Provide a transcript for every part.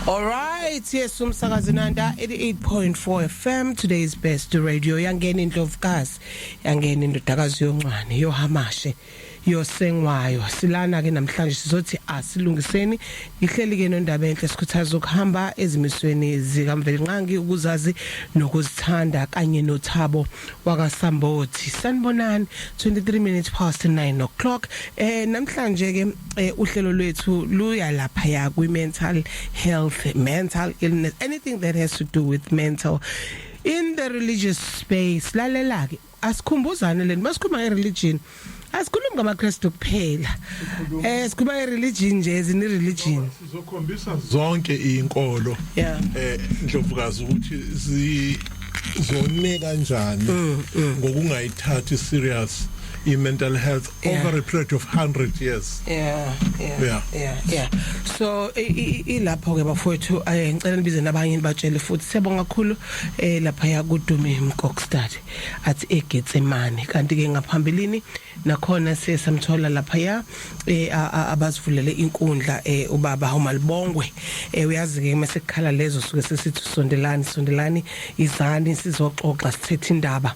All right, yes, umsakazinanda 88.4 FM. Today's best radio yangena indlovukazi, yangena indodakazi yoncwane, yohamashe, yosengwayo. Silana ke namhlanje sizothi asilungiseni. Ngihleli ke nondaba enhle sikhuthaza ukuhamba ezimisweni zikaMvelinqangi ukuzazi nokuzithanda kanye noThabo wakaSambothi. Sanibonani 23 minutes past 9 o'clock. Namhlanje ke uhlelo lwethu luya lapha ya kwi mental health, mental illness, anything that has to do with mental in the religious space. Lalela ke asikhumbuzane lento masikhuluma nge-religion asikhulumi ngamaKristu kuphela sikhuluma nge-religion nje ezini religion sizokhombisa zonke inkolo ndlovukazi ukuthi zizone kanjani ngokungayithathi serious mental health over a period of 100 years. So ilapho ke bafowethu ngicela nibize nabanye nibatshele futhi siyabonga kakhulu lapha ya kuDumi Mkokstad athi eGetsemane kanti ke ngaphambilini nakhona sesamthola lapha ya abasivulele inkundla ubaba uMalibongwe uyazi ke mase kukhala lezo suke sesithi sondelani izani sizoxoxa sithethe indaba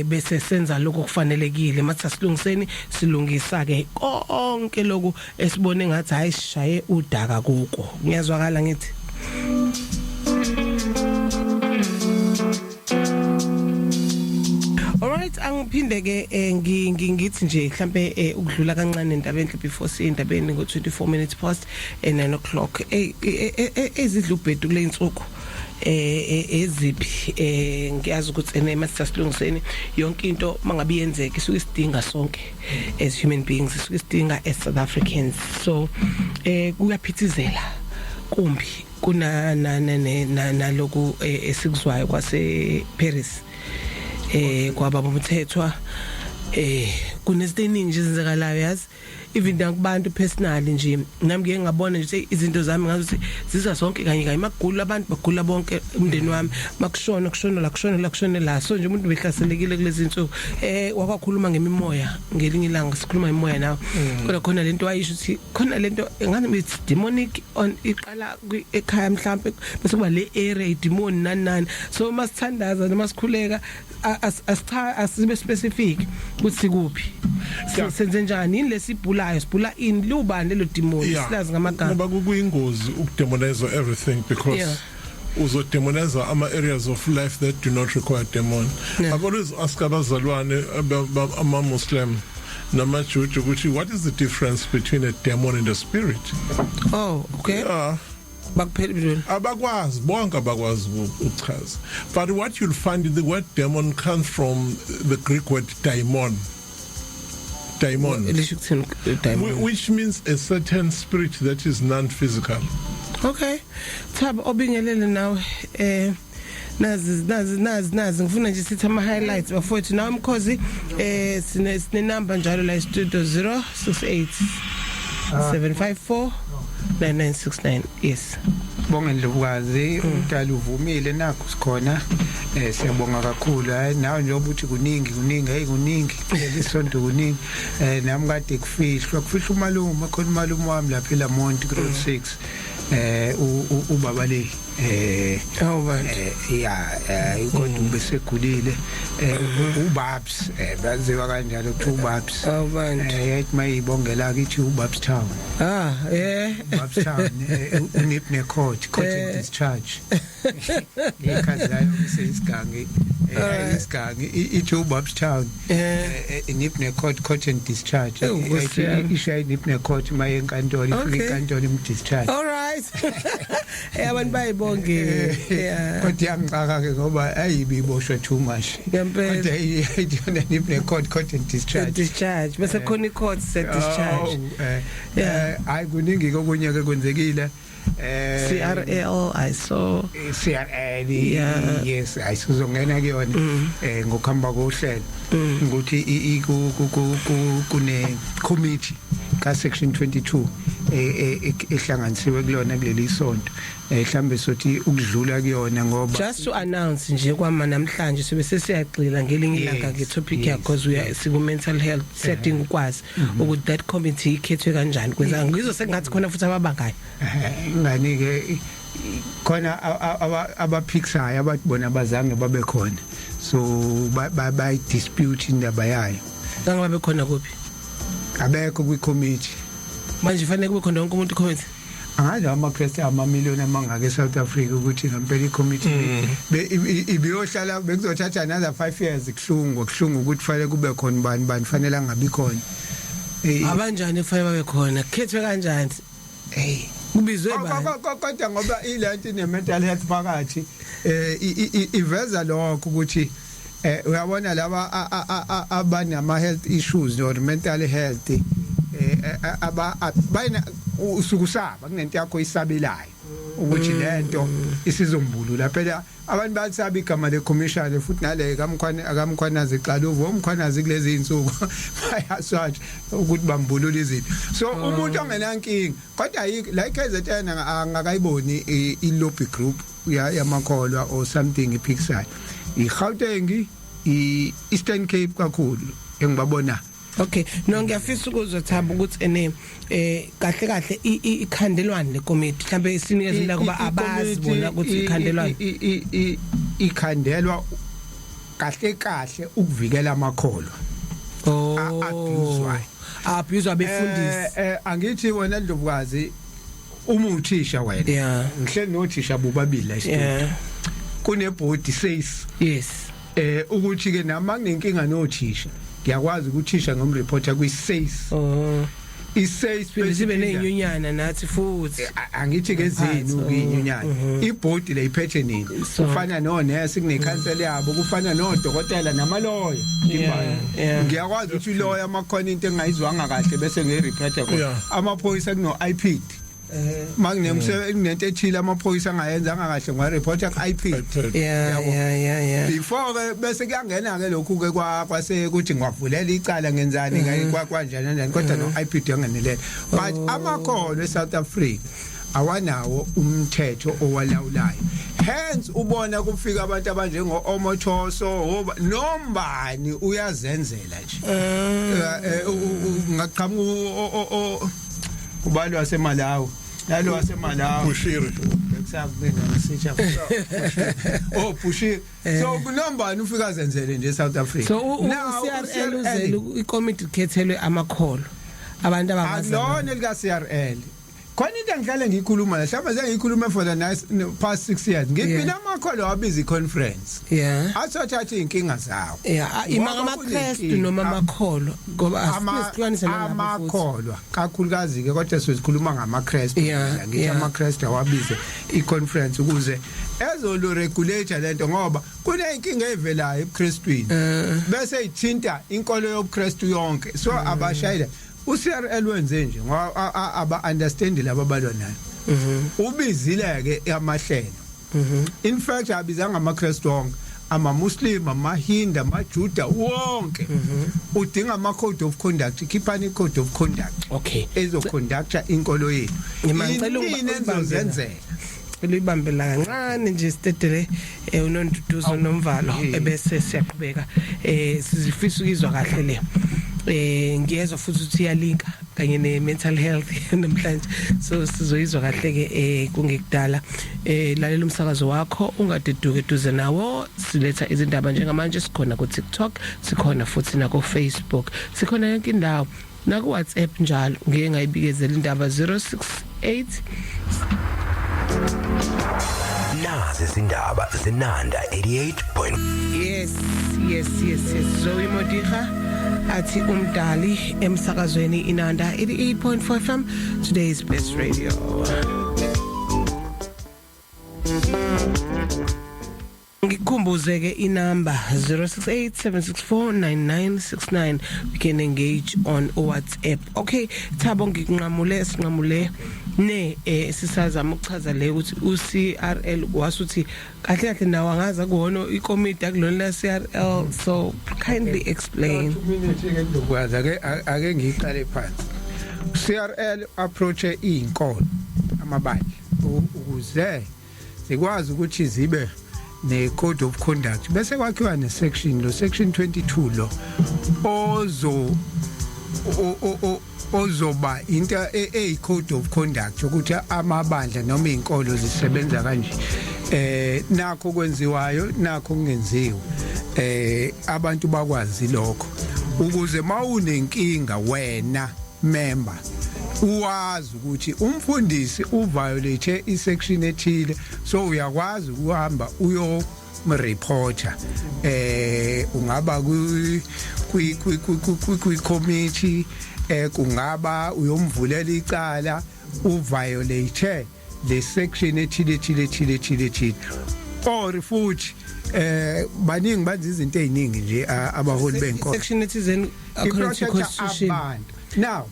bese senza lokho kufanelekile mathi asilungiseni silungisa ke konke lokho esibone ngathi hayi sishaye udaka kuko ngiyazwakala ngithi alright angiphinde ke ngithi nje mhlambe ukudlula kancane indaba enhle before siyindabeni ngo 24 minutes past 9 o'clock ezidla ubhedu kule insuku eziphi ngiyazi ukuthi masisilungiseni yonke into mangabe yenzeke isuke isidinga sonke as human beings isuke isidinga as South Africans so kuyaphithizela kumbi kuna naloku esikuzwayo kwase Paris kwababa umthethwa kunezinto eziningi ezenzakalayo yazi even kubantu personally nje nami ngeke ngabona nje izinto zami ngathi ziza sonke kanye magula abantu bagula bonke umndeni wami makushona la so nje umuntu behlaselekile kulezi insuku wakwakhuluma ngemimoya ngelinye ilanga sikhuluma ngemoya nawe kodwa khona lento ayisho ukuthi khona lento ngani it's demonic on iqala ekhaya mhlambe bese kuba le area demon nani so masithandaza noma sikhuleka asibe specific ukuthi kuphi senze njani lesibhulayo sibhula in lubani lo demon silazi ngamagama ngoba kuyingozi ukudemonize everything because uzodemonize ama areas of life that do not require demon. I've always asked abazalwane ama Muslim namaJuda ukuthi what is the difference between a demon and a spirit? Oh okay. Abakwazi bonke abakwazi ukuchaza. But what you'll find the word demon comes from the Greek word daimon, which means a certain spirit that is non-physical. Okay. Thaba obingelele nawe nazi ngifuna nje sithi ama highlights bafowethu nawe mkhozi sine number njalo la studio 068 754 9969 yes bonke ndlovukazi umdala uvumile nakho sikhona siyabonga kakhulu hayi nawe njengoba uthi kuningi lesonto kuningi nami kade kufihla umalume khona umalume wami lapha eLamonti Grade 6 ubaba le kodwa ubesegulile ubabs baziwa kanjalo ukuthi ubabs yathi mayibongela kithi ubabs town ubabs town unipne court and discharge ngekhazayo umsesigange ithi ubabs town unipne court and discharge isha unipne court maye enkantolo ifike enkantolo imdischarge all right abantu bayibonge kodwa yangicaka ke ngoba ayibiboshwe too much kodwa idona nipne court and discharge bese khona icourt set discharge hayi kuningi kokunye ke kwenzekile CRL I saw CRL yes ayisuzongena ke yona ngokuhamba kohlelo ukuthi kune committee ka section 22 ehlanganisiwe kulona kuleli sonto mhlambe sothi ukudlula kuyona ngoba just to announce nje kwama namhlanje sibe sesiyagxila ngelinye ilanga ke topic yakho because we are siku mental health setting ukwazi ukuthi that committee ikhethwe kanjani kwenza ngizo sengathi khona futhi ababangayo ngani ke khona abapixayo ababona bazange babe khona so by dispute indaba yayo ngeke babe khona kuphi abekho kwi committee manje fanele kube khona wonke umuntu committee angazi amaKristu amamiliyoni amangaka eSouth Africa ukuthi ngempela icommittee ibiyohlala bekuzothatha another 5 years kuhlungu ukuthi fanele kube khona bani fanele angabi khona abanjani fanele babe khona khethwe kanjani kubizwe bani kodwa ngoba ilento ne-mental health phakathi iveza lokho ukuthi uyabona laba abanama health issues or mental health bayina usukusaba kunento yakho isabelayo ukuthi lento isizombulula phela abantu basabi igama le-commission futhi nale akamkhwanazi Xaluvo umkhwanazi kulezi insuku bayaswatsha ukuthi bambulule izinto so umuntu ongenankinga kodwa la KZN angakayiboni i-lobby group yamakholwa or something iPixar iGauteng i-Eastern Cape kakhulu engibabona. Okay no ngiyafisa ukuzothaba ukuthi kahle ikhandelwane le committee mhlambe isinikeze indaba kuba abazi bona ukuthi ikhandelwane ikhandelwa kahle ukuvikela amakholo abuzwa befundisi angithi wena Ndlovukazi uma uthisha wena ngihleli nothisha bobabili la isidingo kunebhodi says yes ukuthi ke nama kunenkinga nothisha ngiyakwazi ukuthisha ngomreporter kwi-says i-says sibe nenyunyana nathi futhi angithi ke zini ukuyinyunyana ibhodi le iphethe nini kufana nonesi kunekhansela yabo kufana nodokotela namaloya ngiyakwazi ukuthi uloya amakhona into engayizwanga kahle bese ngereporter khona amaphoyisa kuno IPD kunento ethile amaphoyisa angayenzanga kahle ngwa-reporter ku-IP before bese kuyangena ke lokhu ke kwase ukuthi ngiwavulela icala ngenzani kanjani kodwa no-IPD yangenelela but amakhono eSouth Africa awanawo umthetho owalawulayo hence ubona kufika abantu abanjengo Omothoso nombani uyazenzela nje ngaqhamuka ubalo waseMalawi nalo waseMalawi Bushiri kusakubena ngisitsha Bushiri so kunombani ufika zenzele nje eSouth Africa so uCRL uzele icommittee khethelwe amakholo abantu abangazi lona lika CRL khona into engihlale ngiyikhuluma la mhlawumbe sengiyikhuluma for the past 6 years ngiphinda amakholo wabiza iconference asathatha inkinga zawo imanga amaKristu noma amakholo ngoba asihlukanise amakholo kakhulukazi ke kodwa sizikhuluma ngamaKristu ngithi amaKristu awabize iconference ukuze ezolo regulate lento ngoba kunenkinga evelayo ebuKristwini bese ithinta inkolo yobuKristu yonke so abashayela uCRL wenze nje ngoba aba understand laba balwa nayo ubizile ke amahlelo in fact abizanga amaKristu wonke ama-Muslim ama-Hindu amaJuda wonke udinga ama-code of conduct ikhiphani code of conduct ezoconducta inkolo yethu ngicela ukuzenzela libambela kancane nje sitedele uNonduduzo nomvalo ebese siyaqhubeka sizifisa ukuzwa kahle le ngiyezwa futhi ukuthi iyalinka kanye ne-mental health namhlanje so sizoyizwa kahle ke kungekudala lalela umsakazo wakho ungadeduke eduze nawo siletha izindaba njengamanje sikhona ku TikTok sikhona futhi na ku Facebook sikhona yonke indawo na ku WhatsApp njalo ngeke ngayibikezela indaba 068 nazi izindaba zinanda 88. Yes Zoe Modiga athi umdali emsakazweni inanda 88.4 FM today's best radio. Ngikhumbuze ke inamba 0687649969 we can engage on WhatsApp. Okay Thabo sinqamule ne sisazama ukuchaza le ukuthi uCRL wasuthi kahle nawo angaza kuwona icommittee akulona CRL so kindly explain. Ukwazi ake ngiqale phansi CRL approach inkolo amabandla ukuze sikwazi ukuthi zibe ne code of conduct bese kwakhiwa ne section lo section 22 lo ozoba into a code of conduct ukuthi amabandla noma izinkolo zisebenza kanje nakho kwenziwayo nakho kungenziwa abantu bakwazi lokho ukuze mawunenkinga wena member uwazi ukuthi umfundisi uviolate isection ethile so uyakwazi ukuhamba uyo reporter ungaba ku committee kungaba uyomvulela icala uviolate le section ethile or futhi baningi banzi izinto eziningi nje abaholi benkolo section ethizeni according to constitution now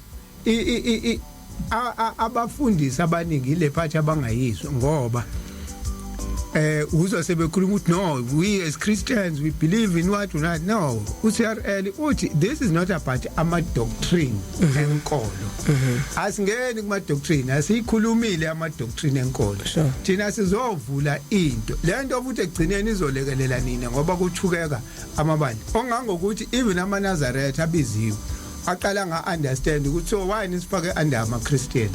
abafundisi abaningi le phathi abangayizwa ngoba uzosebekhuluma ukuthi no we as Christians we believe in what not no uCRL uthi this is not about ama doctrine enkolo asingeni kuma doctrine asikhulumile ama doctrine enkolo thina sizovula into lento futhi egcineni izolekelela nina ngoba kuthukeka amabandla ongangokuthi even ama Nazareth abiziwe aqala nga understand ukuthi so why nisifake under ama Christian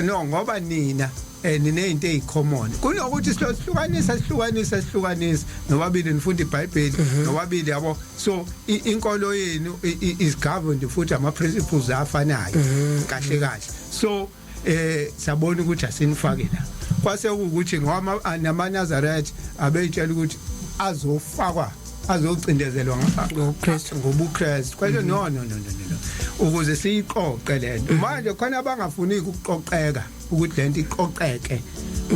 no ngoba nina ninezinto ezicommon kunokuthi sihlukanisa nobabili nifunda iBhayibheli nobabili yabo so inkolo yenu is governed futhi ama principles afanayo kahle so sabona ukuthi asinifake la kwase ukuthi ngoba nama Nazareth abeyitshela ukuthi azofakwa azocindezelwa ngobuKristu kwaye no ukuze siyiqoqe lento manje khona abangafuni ukuqoqeka ukuthi lento iqoqeke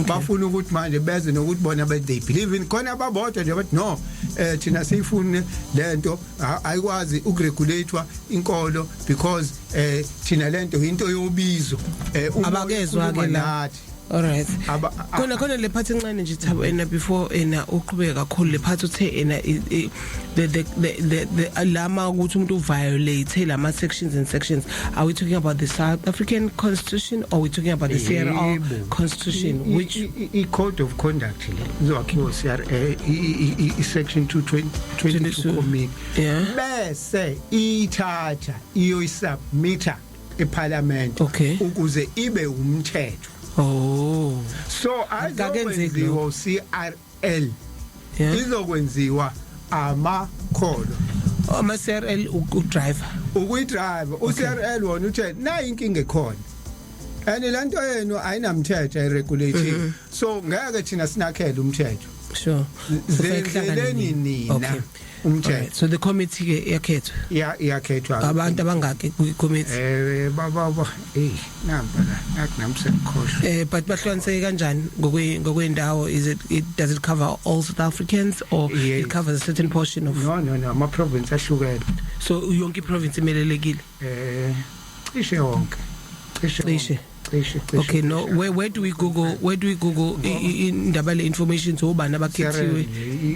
bafuna ukuthi manje beze nokuthi bona they believe in khona ababodwa nje bathi no thina siyifune lento ayikwazi ukuregulatewa inkolo because thina lento into yobizo abakezwa ke la all right khona le part encane nje Thabo before uqhubeka kakhulu le part uthe the alama ukuthi umuntu uviolate lama sections and sections are we talking about the South African Constitution or are we talking about the CRL Constitution which I code of conduct lezokhiwo CRL section 222 committee bese ithatha iyoyisubmita eParliament ukuze ibe umthetho so azokwenziwa CRL izokwenziwa amakholo ama CRL ukudriver uCRL wona uthe na inkinga ekhona lento yenu ayinamthetho iregulating so ngeke thina sinakhele umthetho sure zenzeleni nina umthetho so the committee ke yakhethwa abantu abangaki ku committee baba namba la akunamsekhohle but bahlukaniseke kanjani ngokwendawo does it cover all South Africans or it covers a certain portion of no ama province ahlukene so yonke province imelelekile cishe yonke okay no where do we google indaba le information so ubani abakhethiwe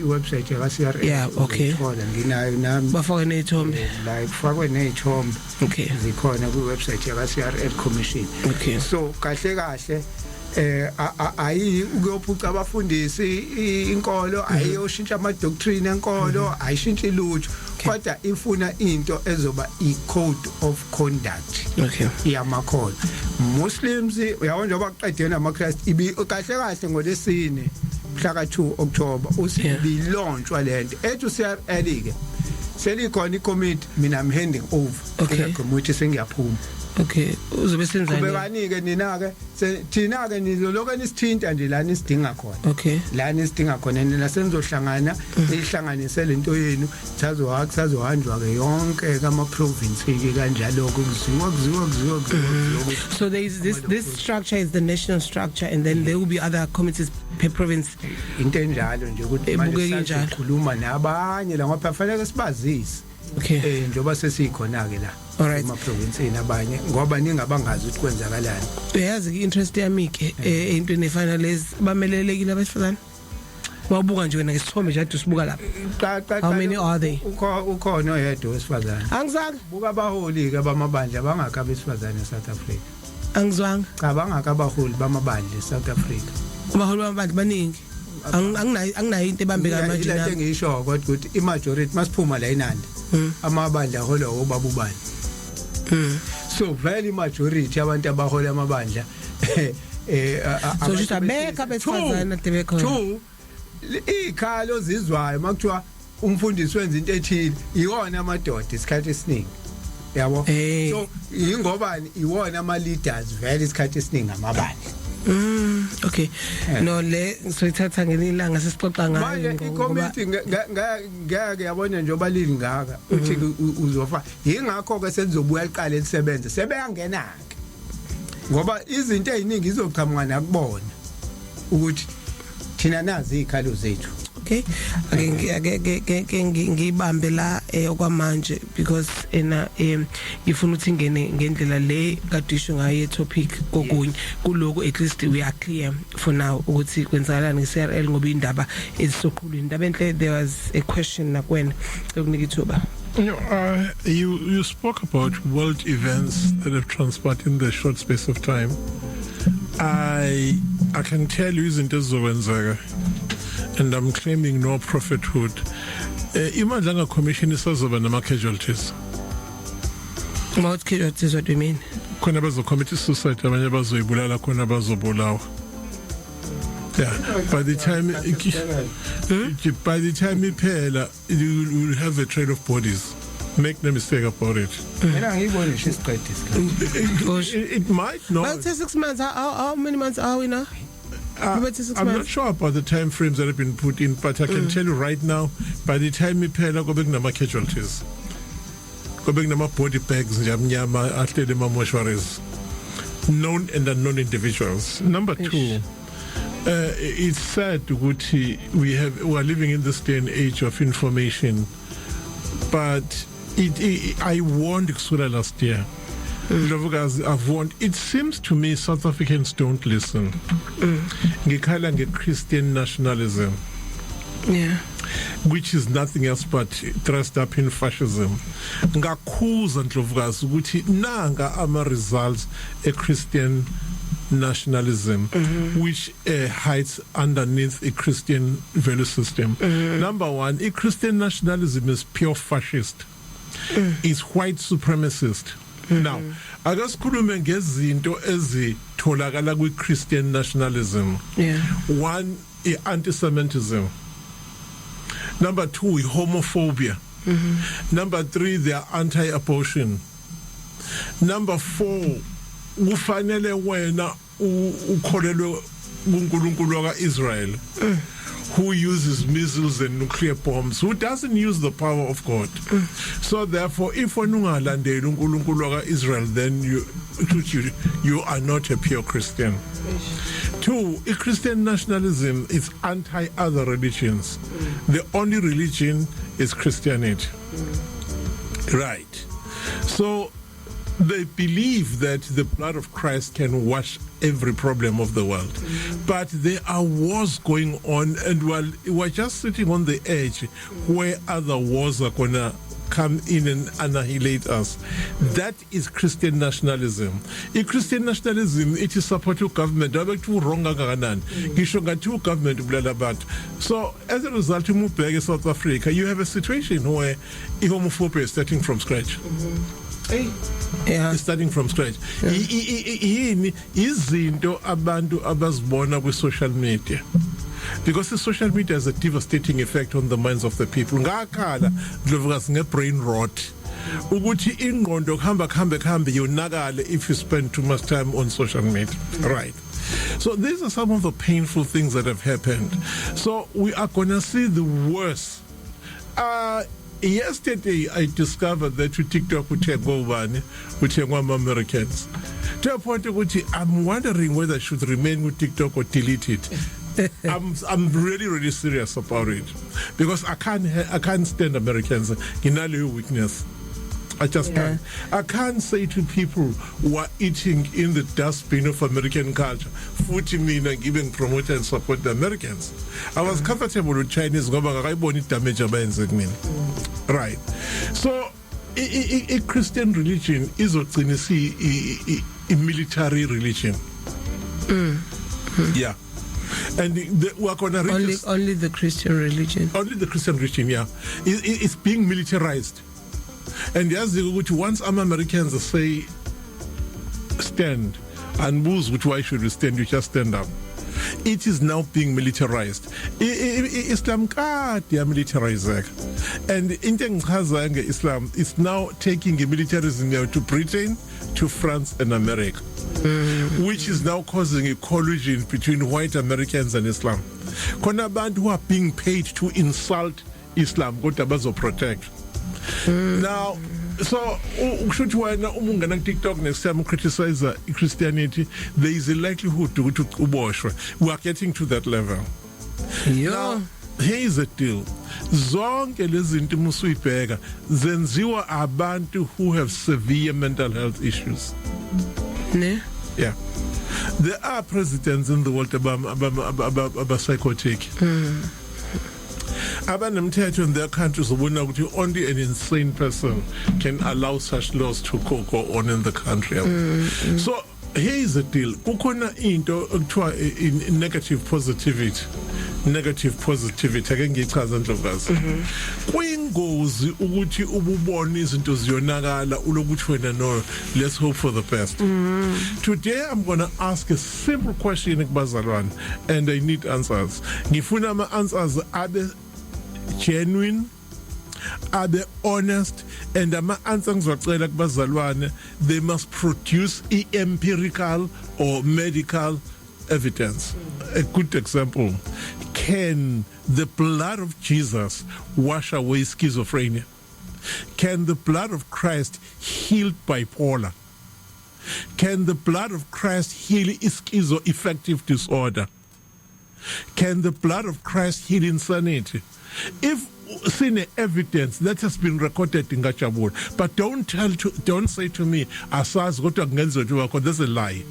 iwebsite yaka CRL yeah okay khona nginayo nami bafaka nezithombe like fakwe nezithombe okay zikhona ku website yaka CRL commission okay so kahle ayi ukuyophuca abafundisi inkolo ayiyoshintsha ama doctrine enkolo ayishintshe lutho kodwa ifuna into ezoba I code of conduct yamakholo Muslims uyabona njengoba kuqedena amaKristu ibi kahle ngolesine mhla ka2 October usibilonshwa lento ethu CRL ke selikhona iCommittee mina I'm handing over committee sengiyaphuma okay uzobe senzani kubekani ke nina ke thina ke nizoloke nisithinta nje la nisidinga khona okay la nisidinga khona nina senizohlangana nihlanganise lento yenu sazohanjwa ke yonke kama province ke kanjalo kuziwa so there is this structure is the national structure and then there will be other committees per province into enjalo nje ukuthi manje sikhuluma nabanye la ngoba fanele sibazise okay njoba sesikhona ke la alright ama province nabanye ngoba ningabangazi ukuthi kwenzakalani uyazi interest yami ke into nefana lezi bamelelekile abesifazane Mawubuka nje wena ngesithombe nje ade usibuka lapha. How many are they? Ukhona oyedwa wesifazane. Angizange. Buka abaholi ke bamabandla bangaka abesifazane eSouth Africa. Angizange. Cha bangaka abaholi bamabandla eSouth Africa. Abaholi bamabandla baningi. Anginayo into ebambeka manje na. na. Into engisho ukuthi imajority masiphuma la inandi. Amabandla ahola obabubani. So vele majority abantu abahola amabandla so just abeka besifazana tebekho. Two ikhalo zizwayo makuthiwa umfundisi wenza into ethile iwona amadoda isikhathi esiningi yabo so ingobani iwona ama leaders vele isikhathi esiningi amabandla. Okay no le soyithatha ngelilanga sesixoxa ngayo ngoba i-committee ngeke yabona nje obalili ngaka uthi uzofa yingakho ke senizobuya liqale lisebenze sebeyangena ke ngoba izinto eziningi izoqhamuka nakubona ukuthi thina nazi izikhalo zethu. Okay ake ngibambe la okwamanje because ngifuna ukuthi ngene ngendlela le kadisho ngayo topic kokunye kuloko at least we are clear for now ukuthi kwenzakalani ngeCRL ngoba indaba ezisoqhulwini indaba enhle. There was a question nakwena ukunika ithuba. You spoke about world events that have transpired in the short space of time. I can tell you izinto ezizokwenzeka. And I'm claiming no prophethood. Imandla commission isazoba nama casualties. What casualties? What do you mean? Khona bazocommit suicide abanye bazoyibulala khona bazobulawa. Yeah, by the time iphela you will have a trail of bodies. Make no mistake about it. It might not. But 6 months. How many months are we now? I'm not sure about the time frames that have been put in, but I can tell you right now, by the time we pay, go back nama casualties, go back nama body bags, nyama atlete ma mortuaries, known and unknown individuals. Number two, it's sad that we are living in this day and age of information, but I warned Kusula last year. I've warned. It seems to me South Africans don't listen. Ngikhala nge-Christian nationalism, which is nothing else but dressed up in fascism. Ngakhuza Ndlovukazi ukuthi nanga ama results a Christian nationalism, which hides underneath a Christian value system. Number one, a Christian nationalism is pure fascist. It's white supremacist. Now, akasikhulume ngezinto ezitholakala kwi-Christian nationalism. One, anti-Semitism. Number two, homophobia. Number three, they are anti-abortion. Number four, ufanele wena ukholelwe kuNkulunkulu ka-Israel, who uses missiles and nuclear bombs, who doesn't use the power of God. So therefore, if unungalandeli uNkulunkulu ka-Israel, then you are not a pure Christian. Two, a Christian nationalism is anti-other religions. The only religion is Christianity. Right. So they believe that the blood of Christ can wash every problem of the world. But there are wars going on, and we're just sitting on the edge where other wars are going to come in and annihilate us. That is Christian nationalism. In Christian nationalism, it is support to government. So as a result, you move back in South Africa, you have a situation where homophobia is starting from scratch. Starting from scratch. Izinto abantu abazibona ku social media, because the social media has a devastating effect on the minds of the people. Ngakhala Ndlovukazi nge-brain rot ukuthi ingqondo kuhamba yonakale if you spend too much time on social media. Right. So these are some of the painful things that have happened. So we are going to see the worst. Yesterday, I discovered that TikTok would take over with Americans. To a point at which I'm wondering whether I should remain with TikTok or delete it. I'm really serious about it, because I can't stand Americans in all your weakness. I just can't. I can't say to people who are eating in the dustbin of American culture, futhi mina giving promote and support the Americans. I was comfortable with Chinese ngoba ngakayibona damage abayenze kumina. Right. So a Christian religion izogcina a military religion. Yeah. And we're going to only the Christian religion. Only the Christian religion, yeah. It's being militarized. And yes, once Americans say stand and moves which why should we stand, you just stand up. It is now being militarized. Islam card they are militarized. And Islam is now taking a militarism now to Britain, to France and America. Which is now causing a collision between white Americans and Islam. Kona bantu who are being paid to insult Islam, go to protect. Now, so should you na TikTok next time criticize Christianity, there is a likelihood to wash. We are getting to that level. Yeah. Now, here is the deal. Zonke lezinto musuyibheka zenziwa abantu who have severe mental health issues. Ne? Yeah. There are presidents in the world about psychotic. Abanemthetho in their countries only an insane person can allow such laws to go on in the country. So here is the deal. Kukhona into ekuthiwa in negative positivity ake ngichaza ndlovukazi. Kuyingozi ukuthi ububone izinto ziyonakala ulokuthi wena no, let's hope for the best. Today I'm going to ask a simple question kubazalwane and I need answers. Ngifuna ama answers abe genuine, are they honest, and ama answer ngizocela kubazalwane, they must produce empirical or medical evidence. A good example, can the blood of Jesus wash away schizophrenia? Can the blood of Christ heal bipolar? Can the blood of Christ heal schizoaffective disorder? Can the blood of Christ heal insanity? If seen evidence that has been recorded in Gachabur, but don't say to me, asas go to Genzo, that's a lie.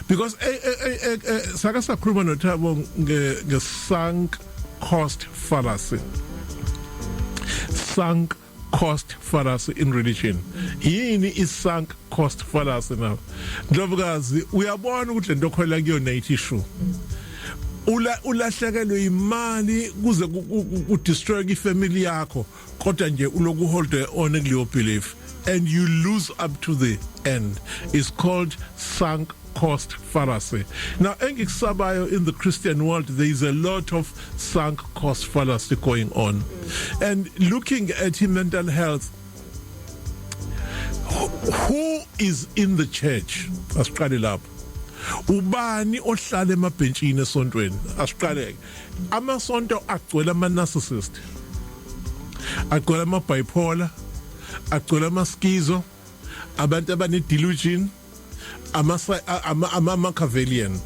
Because Sagasa Krumano Tabo the sunk cost fallacy. Sunk cost fallacy in religion. Yini is sunk cost fallacy now. We are born with the Dokolagio night issue. Ulahlekelwe imali kuze destroy ifamily yakho kodwa nje uloku hold on your belief and you lose up to the end. It's called sunk cost fallacy. Now engikusabayo in the Christian world there is a lot of sunk cost fallacy going on. And looking at mental health, who is in the church? Asiqale lapho. Ubani ohlala emabhentshini esontweni asiqaleke amasonto agcwele ama narcissist agcwele ama bipolar agcwele ama schizo abantu abane delusion ama Machiavellian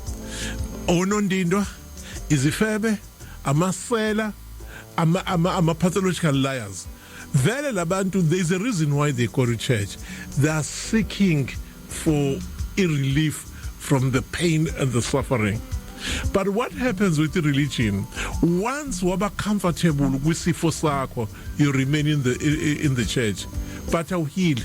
onondindwa izifebe amasela ama pathological liars vele labantu. There is a reason why they go to church. They are seeking for a relief from the pain and the suffering. But what happens with the religion? Once waba comfortable with sifo sakho, you remain in the church. But how heal?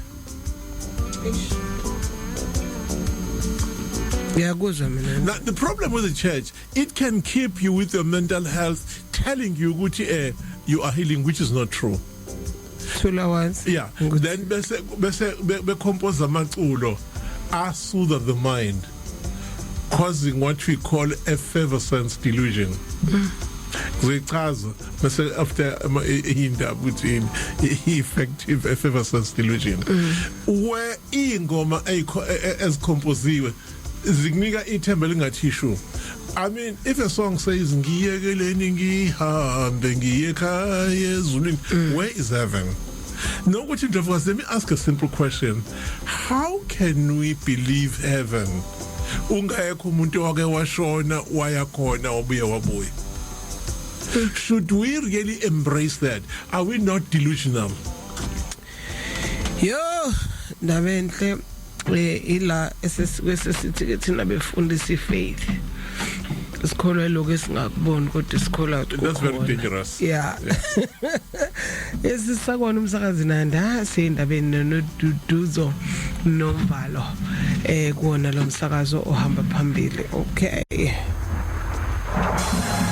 Yeah, goes now the problem with the church, it can keep you with your mental health, telling you you are healing, which is not true. Yeah. Then be compose amaculo soothe the mind, causing what we call effervescence delusion. After between effective effervescence delusion, where ingoma as composiwe zignika ithemba lingathishu. I mean, if a song says ngiyekeleni ngihambe ngiyekhaya ezulwini, where is heaven? No, what you do was, let me ask a simple question. How can we believe heaven? Ungayekho umuntu wake washona wayakhona wabuya wabuya. Should we really embrace that? Are we not delusional? Yo nabenhle ila esesithi ke thina befundisa ifaith isikholwa lokho esingakuboni kodwa isikholwa That's very dangerous. yeah esisakona umsakazi nanda sendabeni noduduzo nomvalo kuona lo msakazo ohamba phambili okay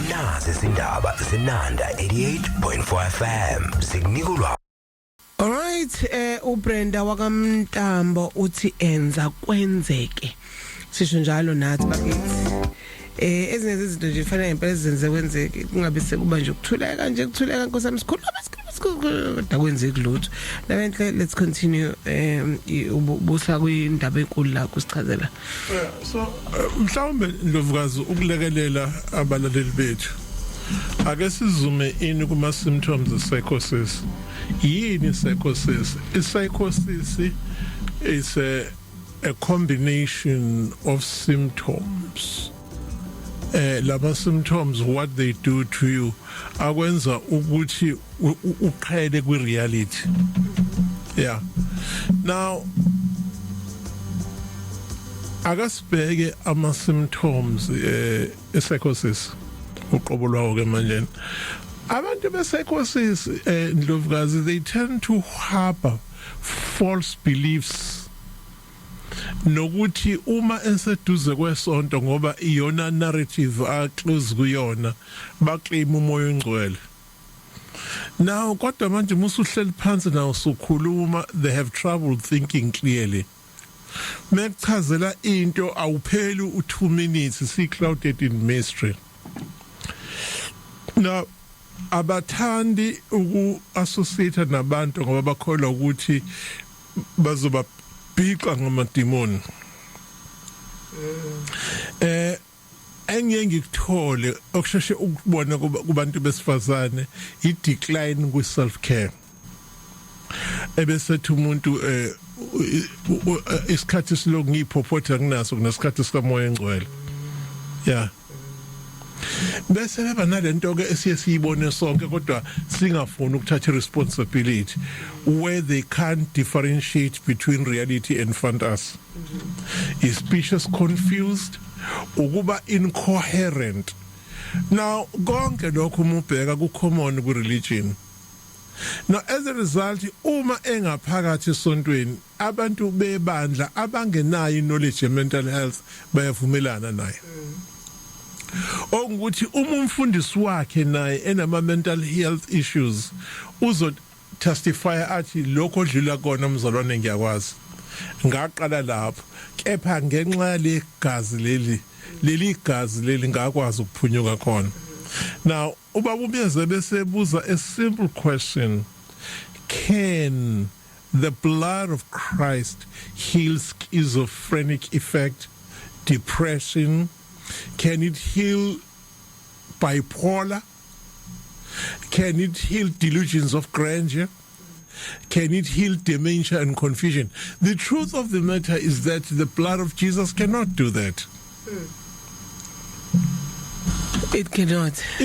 Nazi izindaba zinanda 88.4 FM sikunikula. Alright uBrenda wakamntambo uthi enza kwenzeke sisho njalo nathi bakithi ezinye izinto nje kufanele ngempela zenze kwenzeke kungabe sekuba nje ukuthuleka nje kuthuleka nkosami sikhuluma kodwa kwenzeki lutho nabenhle let's continue ubusa kwindaba enkulu la kusichazela So mhlawumbe Ndlovukazi ukulekelela abalaleli bethu ake sizume ini kuma symptoms of psychosis. Yini psychosis? Psychosis is a combination of symptoms. Laba symptoms what they do to you akwenza ukuthi uqhele kwi reality. Yeah. Now akasibheke ama symptoms psychosis uqobo lwawo ke manje abantu be psychosis Ndlovukazi they tend to harbor false beliefs nokuthi uma eseduze kwesonto ngoba iyona narrative aclose kuyona baclaim umoya ongcwele. Now kodwa manje musuhleli phansi nawo sukhuluma they have trouble thinking clearly. Mekuchazela into awupheli u2 minutes si clouded in mystery. Now abathandi uku-associate nabantu ngoba bakholwa ukuthi bazoba bhiqa ngamademoni. Engeke ngikuthole okusheshe ukubona kubantu besifazane i-decline kwi-self care. Ebesethu umuntu isikhathi siloko ngiphopotha kunaso kunesikhathi sikamoya engcwele. Yeah. Bese beba nalento ke esiye siyibone sonke kodwa singafuni ukuthatha responsibility where they can't differentiate between reality and fantasy. Is species confused ukuba incoherent. Now konke lokho umubheka ku common ku religion. Now as a result uma engaphakathi esontweni abantu bebandla abangenayo knowledge of mental health bayavumelana naye. Ukuthi umfundisi wakhe naye enama mental health issues uzo testify athi lokho odlula kona umzalwane ngiyakwazi ngaqala lapho kepha ngenxa legazi leli gazi leli ngakwazi ukuphunyuka khona. Now ubaba umyeze bese buza a simple question, can the blood of Christ heal schizophrenic effect, depression? Can it heal bipolar? Can it heal delusions of grandeur? Can it heal dementia and confusion? The truth of the matter is that the blood of Jesus cannot do that. it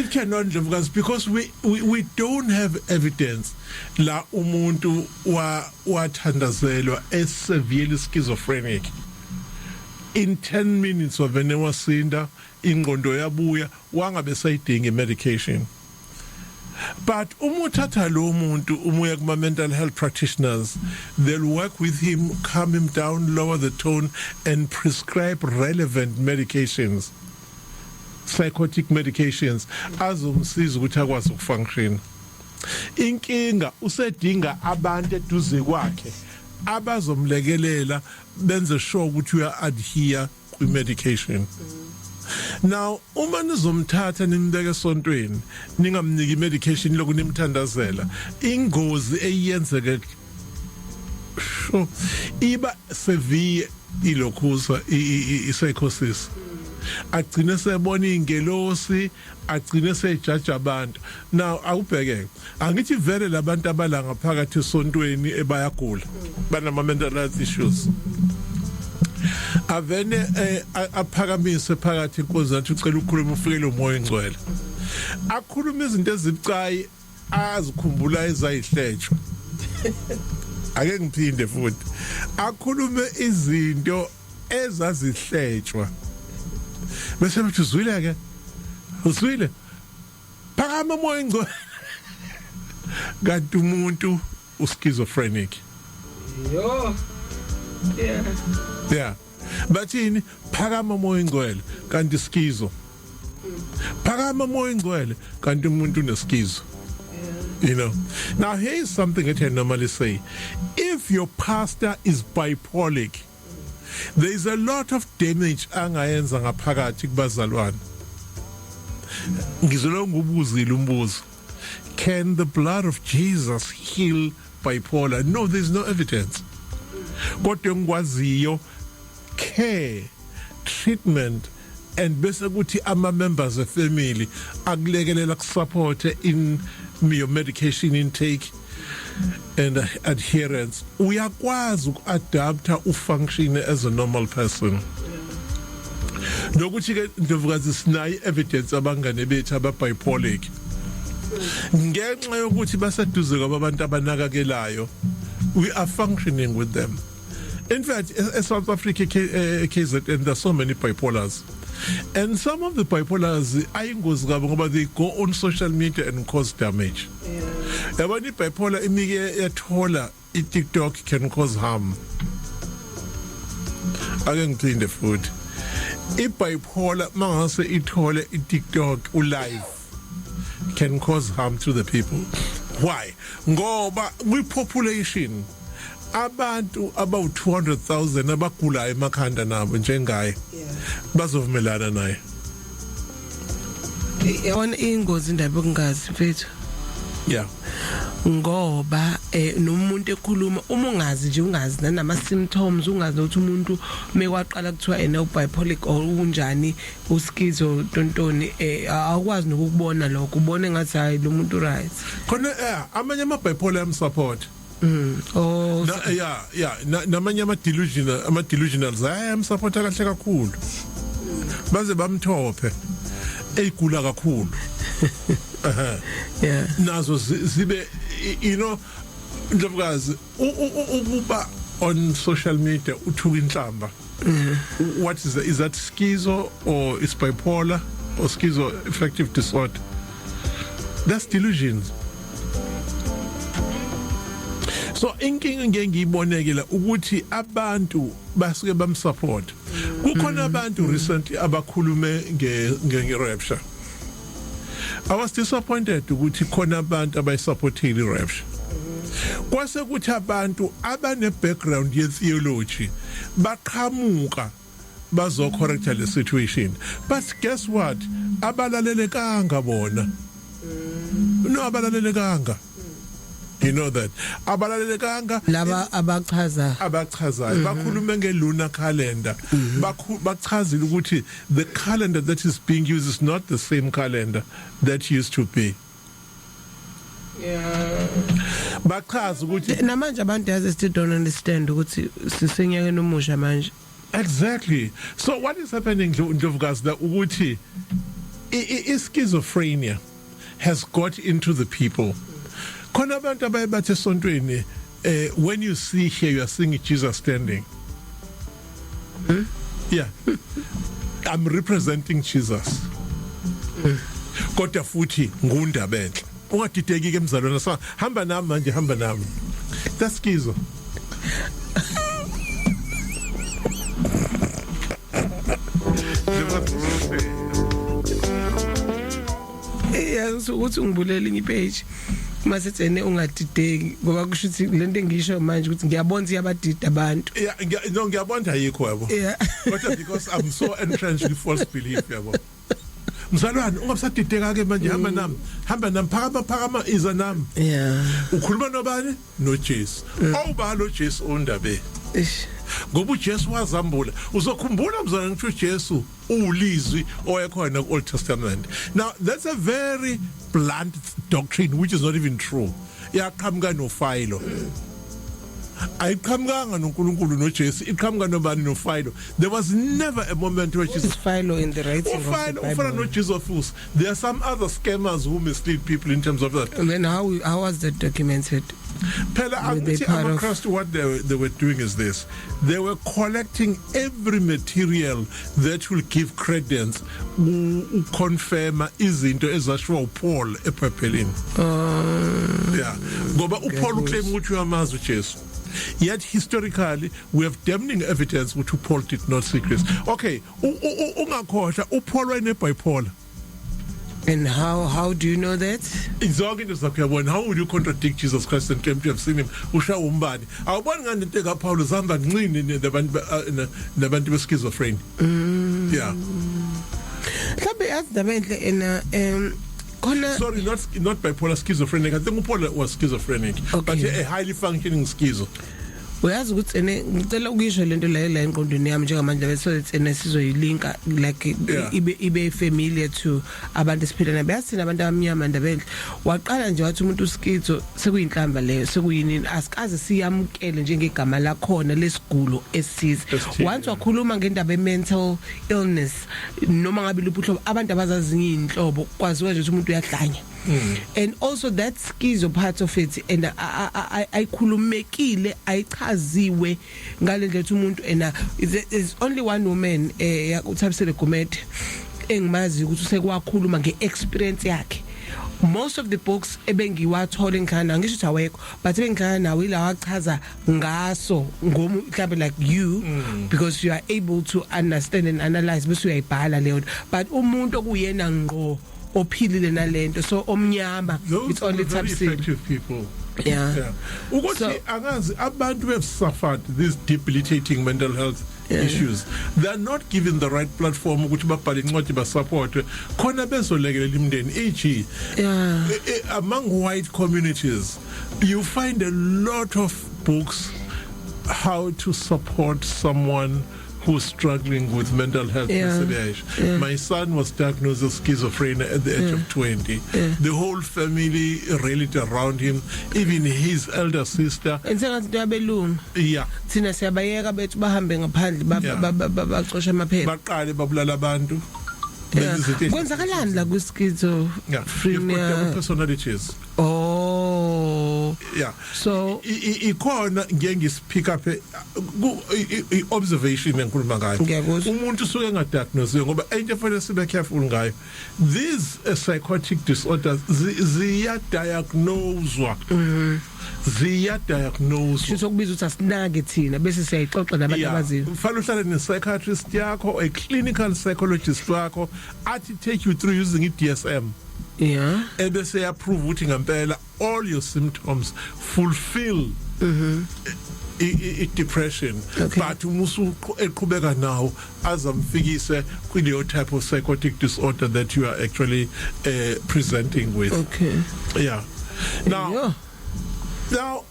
cannot because we don't have evidence la umuntu wathandazelwa as severely schizophrenic. In 10 minutes wavene wasinda ingqondo yabuya wangabe sayidinga medication. But umuthatha lo muntu umuya kuma mental health practitioners, they'll work with him, calm him down, lower the tone and prescribe relevant medications, psychotic medications azomsiza ukuthi akwazi ukufunction. Inkinga usedinga abantu eduze kwakhe abazomlekelela benze sure ukuthi uya adhere kwi medication. Now uma nizomthatha nimbeke esontweni ningamniki medication lokhu nimthandazela ingozi eyenzeke sure iba severe ilokhuza psychosis agcine sebona ingelosi agcine sejudge abantu. Now awubheke angithi vele labantu abala ngaphakathi esontweni ebayagula banama mental health issues avene aphakamise phakathi inkonzo athi ucela ukukhuluma ufikele umoya engcwele akhuluma izinto ezibucayi azikhumbula ezayihletshwa ake ngiphinde futhi akhulume izinto ezazihletshwa bese mthi uzwile ke uzwile phakama moya ingco kanti umuntu uschizophrenic yo yeah bathini phakama moya ingcwele kanti schizo phakama moya ingcwele kanti umuntu uneschizo. You know, now here's something that I normally say. If your pastor is bipolar, there is a lot of damage angayenza ngaphakathi kubazalwane. Ngizolonga ubuzile umbuzo. Can the blood of Jesus heal bipolar? No, there's no evidence. Kodwa ngikwaziyo care, treatment, and bese kuthi ama members of family akulekelela kusupport in your medication intake and adherence. Uyakwazi ukuadapta ufunction as a normal person. Nokuthi ke ndovukazi sinayi evidence abangane bethu ababipolar. Ngenxa yokuthi baseduze kwabantu abanakakelayo, we are functioning with them. In fact, in South Africa KZN, there's so many bipolars. And some of the bipolars, they go on social media and cause damage. Yeah. When bipolar, TikTok can cause harm. I can clean the food. If bipolar, TikTok live can cause harm to the people. Why? Ngoba with population. Abantu about 200,000 abagula emakhanda nabo njengaye bazovumelana naye. Yona ingozi indaba kungazi mfethu. Yeah. Ngoba nomuntu ekhuluma uma ungazi nje ungazi nama symptoms ungazi ukuthi umuntu mekwaqala kuthiwa ena bipolar or unjani uskizo tontoni akwazi nokubona lokho ubone ngathi hayi lo muntu right. Khona amanye ama bipolar am support. Oh yeah namanye ama delusionals am support kahle kakhulu. Baze bamthophe egula kakhulu. Yeah. Nazo zibe you know ndlovukazi ukuba on social media uthuka inhlamba. What is that schizo or is bipolar or schizoaffective disorder? That's delusions. So inkinga ngengiyibonekela ukuthi abantu basuke bamsupport. Kukhona abantu recently abakhulume nge-rapture. I was disappointed ukuthi khona abantu abayisupportile i-rapture. Kwase kuthi abantu abane background ye theology baqhamuka bazocorrecta le situation. But guess what? Abalalelekanga bona. No abalalelekanga. You know that abalalelekanga laba abachaza bakhuluma ngelunar calendar bachazile ukuthi the calendar that is being used is not the same calendar that used to be. Yeah, bachaza ukuthi namanje abantu yazi still don't understand ukuthi sisenyakeni omusha manje. Exactly. So what is happening Ndlovukazi that ukuthi schizophrenia has got into the people. Khona abantu abayebathe esontweni when you see here you are seeing Jesus standing. Yeah. I'm representing Jesus. Kodwa futhi ngundaba enhle. Ungadideki ke mzalwana sa hamba nami manje hamba nami. That's schizo. Yes, ukuthi ngibulele ngipage. Masetsene ungadideki ngoba kusho ukuthi lento engisho manje ukuthi ngiyabona iyabadida abantu. Yeah, no ngiyabona ayikho yabo. Yeah. But because I'm so entrenched with false belief yabo. Mzalwane ungabisadideka ke manje hamba nami phakama iza nami. Yeah. Ukhuluma nobani? No Jesu. Awuba lo Jesu ondabe. Ngoba uJesu wazambula uzokhumbula mzalwane ukuthi uJesu ulizwi oyekhona ku-Old Testament. Now that's a very blunt doctrine which is not even true. Yaqhamuka noFilo. Ayiqhamukanga noNkulunkulu noJesu, iqhamuka nobani noFilo. There was never a moment where Jesus Philo in the writing of the Bible. Ufana noJesus. There are some other scammers who mislead people in terms of that. And then how was that documented? Phela angithi amaKristu what they were doing is this. They were collecting every material that will give credence confirm izinto ezashiwa uPaul ephepheleni. Yeah. Ngoba uPaul uclaim ukuthi uyamazi uJesu. Yet historically we have damning evidence which Paul did not see Christ. Okay, ungakhohlwa uPaul wayenebipolar. And how do you know that? Izonke into zakhe yabona, how would you contradict Jesus Christ and claim to have seen him? Usha umbani. Awuboni ngani into kaPaul zihamba nqini nabantu beschizophrenia. Yeah. Mhlawumbe azidabenhle Sorry, not bipolar, schizophrenic. I think Paul was schizophrenic, okay. But a highly functioning schizo. Uyazi ukuthi ngicela ukuyisho lento la engqondweni yami njengamanje bese sizoyilinka like ibe familiar to abantu esiphila nabo. Yathina abantu abamnyama ndabendle waqala nje wathi umuntu uskizo sekuyinhlamba leyo sekuyinini asikaze siyamukele njengegama lakhona lesigulo esize. Once wakhuluma ngendaba mental illness noma ngabe luphuhlobo abantu abazazi inhlobo kwaziwa nje ukuthi umuntu uyadlanya. And also that schizo part of it and ayikhulumekile ayichaziwe ngalendlela ukuthi umuntu is only one woman uthabisele Gumede engimazi ukuthi usekwakhuluma ngeexperience yakhe. Most of the books ebengiwathola ngikhana ngisho ukuthi awekho but bengikhana nawo ilawa achaza ngaso ngomu mhlawumbe like you because you are able to understand and analyze bese uyayibhala leyo but umuntu okuyena ngqo ophilile nalento so omnyama it's only very effective people. Yeah. Ukuthi angazi abantu have suffered these debilitating mental health issues. They are not given the right platform ukuthi babhale incwadi ba support khona bezolekelela imndeni e.g. Among white communities you find a lot of books how to support someone who's struggling with mental health consideration. My son was diagnosed with schizophrenia at the age of 20. The whole family rallied around him, even his elder sister. Yeah. Thina siyabayeka bethu bahambe ngaphandle bacosha amaphepha. Baqale babulala abantu. Kwenzakalani la ku schizophrenia personalities. Oh. Yeah. So ikhona ngeke ngispick up observation enkuluma ngayo. Umuntu usuke ngadiagnose ngoba into fanele sibe careful ngayo. These psychotic disorders ziyadiagnoswa. Ziyadiagnoswa. Sokubiza ukuthi asinake thina bese siyayixoxa nabantu abaziyo. Kufanele uhlale ne-psychiatrist yakho, a clinical psychologist wakho athi take you through using i-DSM. Yeah. Ebese approve ukuthi ngempela all your symptoms fulfill depression. Okay. But umusu eqhubeka now azamfikise kuleyo type of psychotic disorder that you are actually presenting with. Okay. Yeah. Now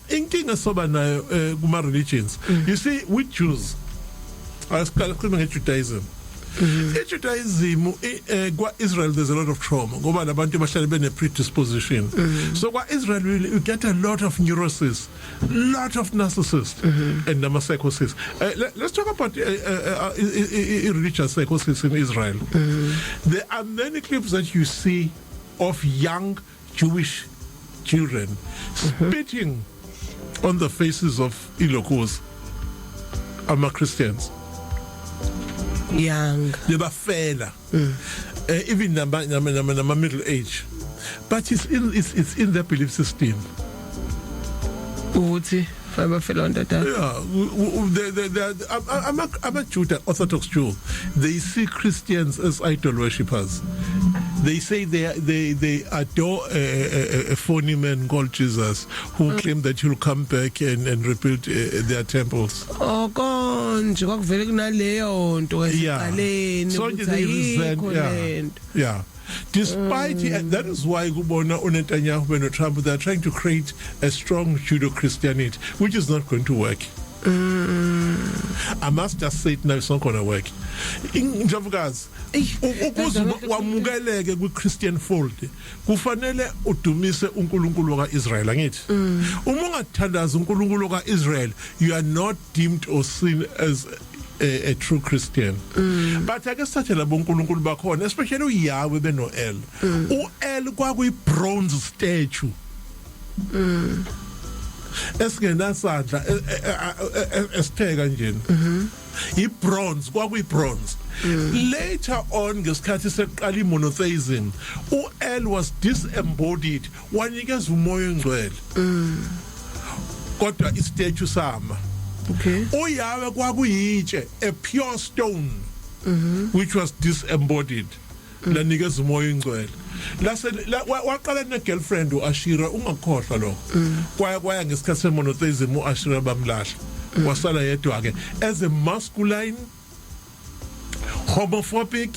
inkinga soba nayo kuma religions. You see with Jews asikhuluma ngeJudaism. Judaism Israel there's a lot of trauma ngoba labantu bahlala bene predisposition. So kwa Israel you get a lot of neurosis, lot of narcissists and psychosis. Let's talk about religious psychosis in Israel. There are many clips that you see of young Jewish children spitting on the faces of ilocos Christians. Young. They were fella. Even number middle age. But it's in their belief system. Uthi fiber fell under that. I'm a Jew, Orthodox Jew. They see Christians as idol worshippers. They say they adore a phony man called Jesus who claim that he'll come back and rebuild their temples. Oh, konje kwakuvele kunaleyo nto esiqaleni so they resent. Yeah. Despite that is why kubona uNetanyahu and Trump they are trying to create a strong Judeo-Christianity which is not going to work. I must just say it now, it's not going to work. Njavukazi ukuze wamukeleke kwi-Christian fold kufanele udumise uNkulunkulu kaIsrael angithi uma ungathandaza uNkulunkulu kaIsrael you are not deemed or seen as a true Christian. But ake sathe labo uNkulunkulu bakhona especially uYahweh beno El. uEl kwakuyi bronze statue. esngenasandla esitheka nje i-bronze kwakuyi-bronze. Later on ngesikhathi seqala i-monotheism u-El was disembodied wanikeza umoya ongcwele kodwa istatue sama. Okay. Uyawe kwakuyitshe a pure stone which was disembodied lanikeza umoya ongcwele. Lase waqala ne-girlfriend u-Ashira ungakhohlwa lokho. Kwaya ngesikhathi se-monotheism u-Ashira bamlahla. Wasala yedwa ke as a masculine, homophobic,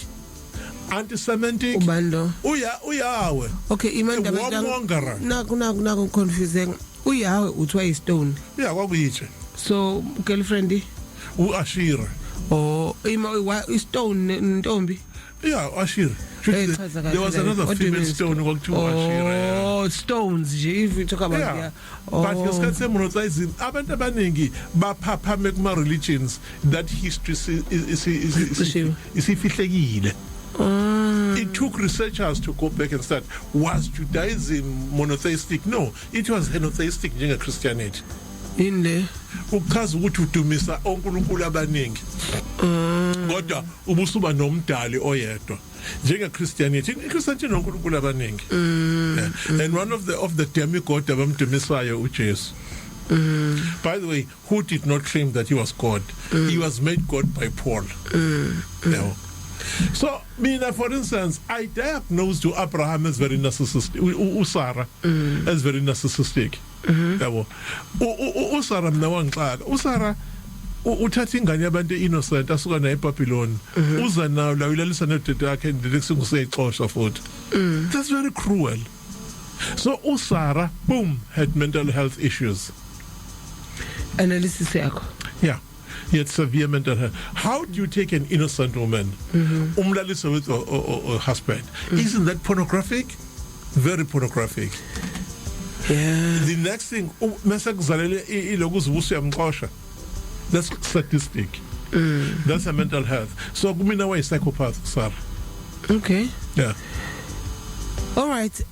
anti-Semitic. Ubando. Uyawe. Okay, imanda Warmonger. naku confusing. Uyawe uthiwa i-stone. Yeah, kwakuyitshe. So girlfriend U-Ashira. oh i-stone ntombi. Yeah, Ashira. There was another female stone called Ashira. Oh, stones nje if you talk about yeah. But ngesikhathi se-monotheism abantu abaningi baphapha kuma religions that history isifihlekile. It took researchers to go back and start, was Judaism monotheistic? No, it was henotheistic njenge Christianity. In there Ukuchaza ukuthi udumisa onkulunkulu abaningi. Kodwa ubusuba nomdali oyedwa. Njenge Christianity, Christianity nonkulunkulu abaningi. And one of the demigod abamdumisayo uJesu. By the way, who did not claim that he was God? He was made God by Paul. No. So, mina, for instance, I diagnosed to Abraham as very narcissistic, Sarah as very narcissistic. Sarah mna wangixaka. Sarah uthatha ingane yabantu innocent asuka naye eBabylon. Uza nayo la ulalisa nedade yakhe ndile kusenguseyixosha futhi. That's very cruel. So Sarah, boom, had mental health issues. Analysis yakho. Yeah. He had severe mental health. How do you take an innocent woman, umlalisa with a husband? Isn't that pornographic? Very pornographic. Yeah. The next thing, that's sadistic. That's a mental health. So, kumina wa psychopath, sir. Okay. Yeah. All right.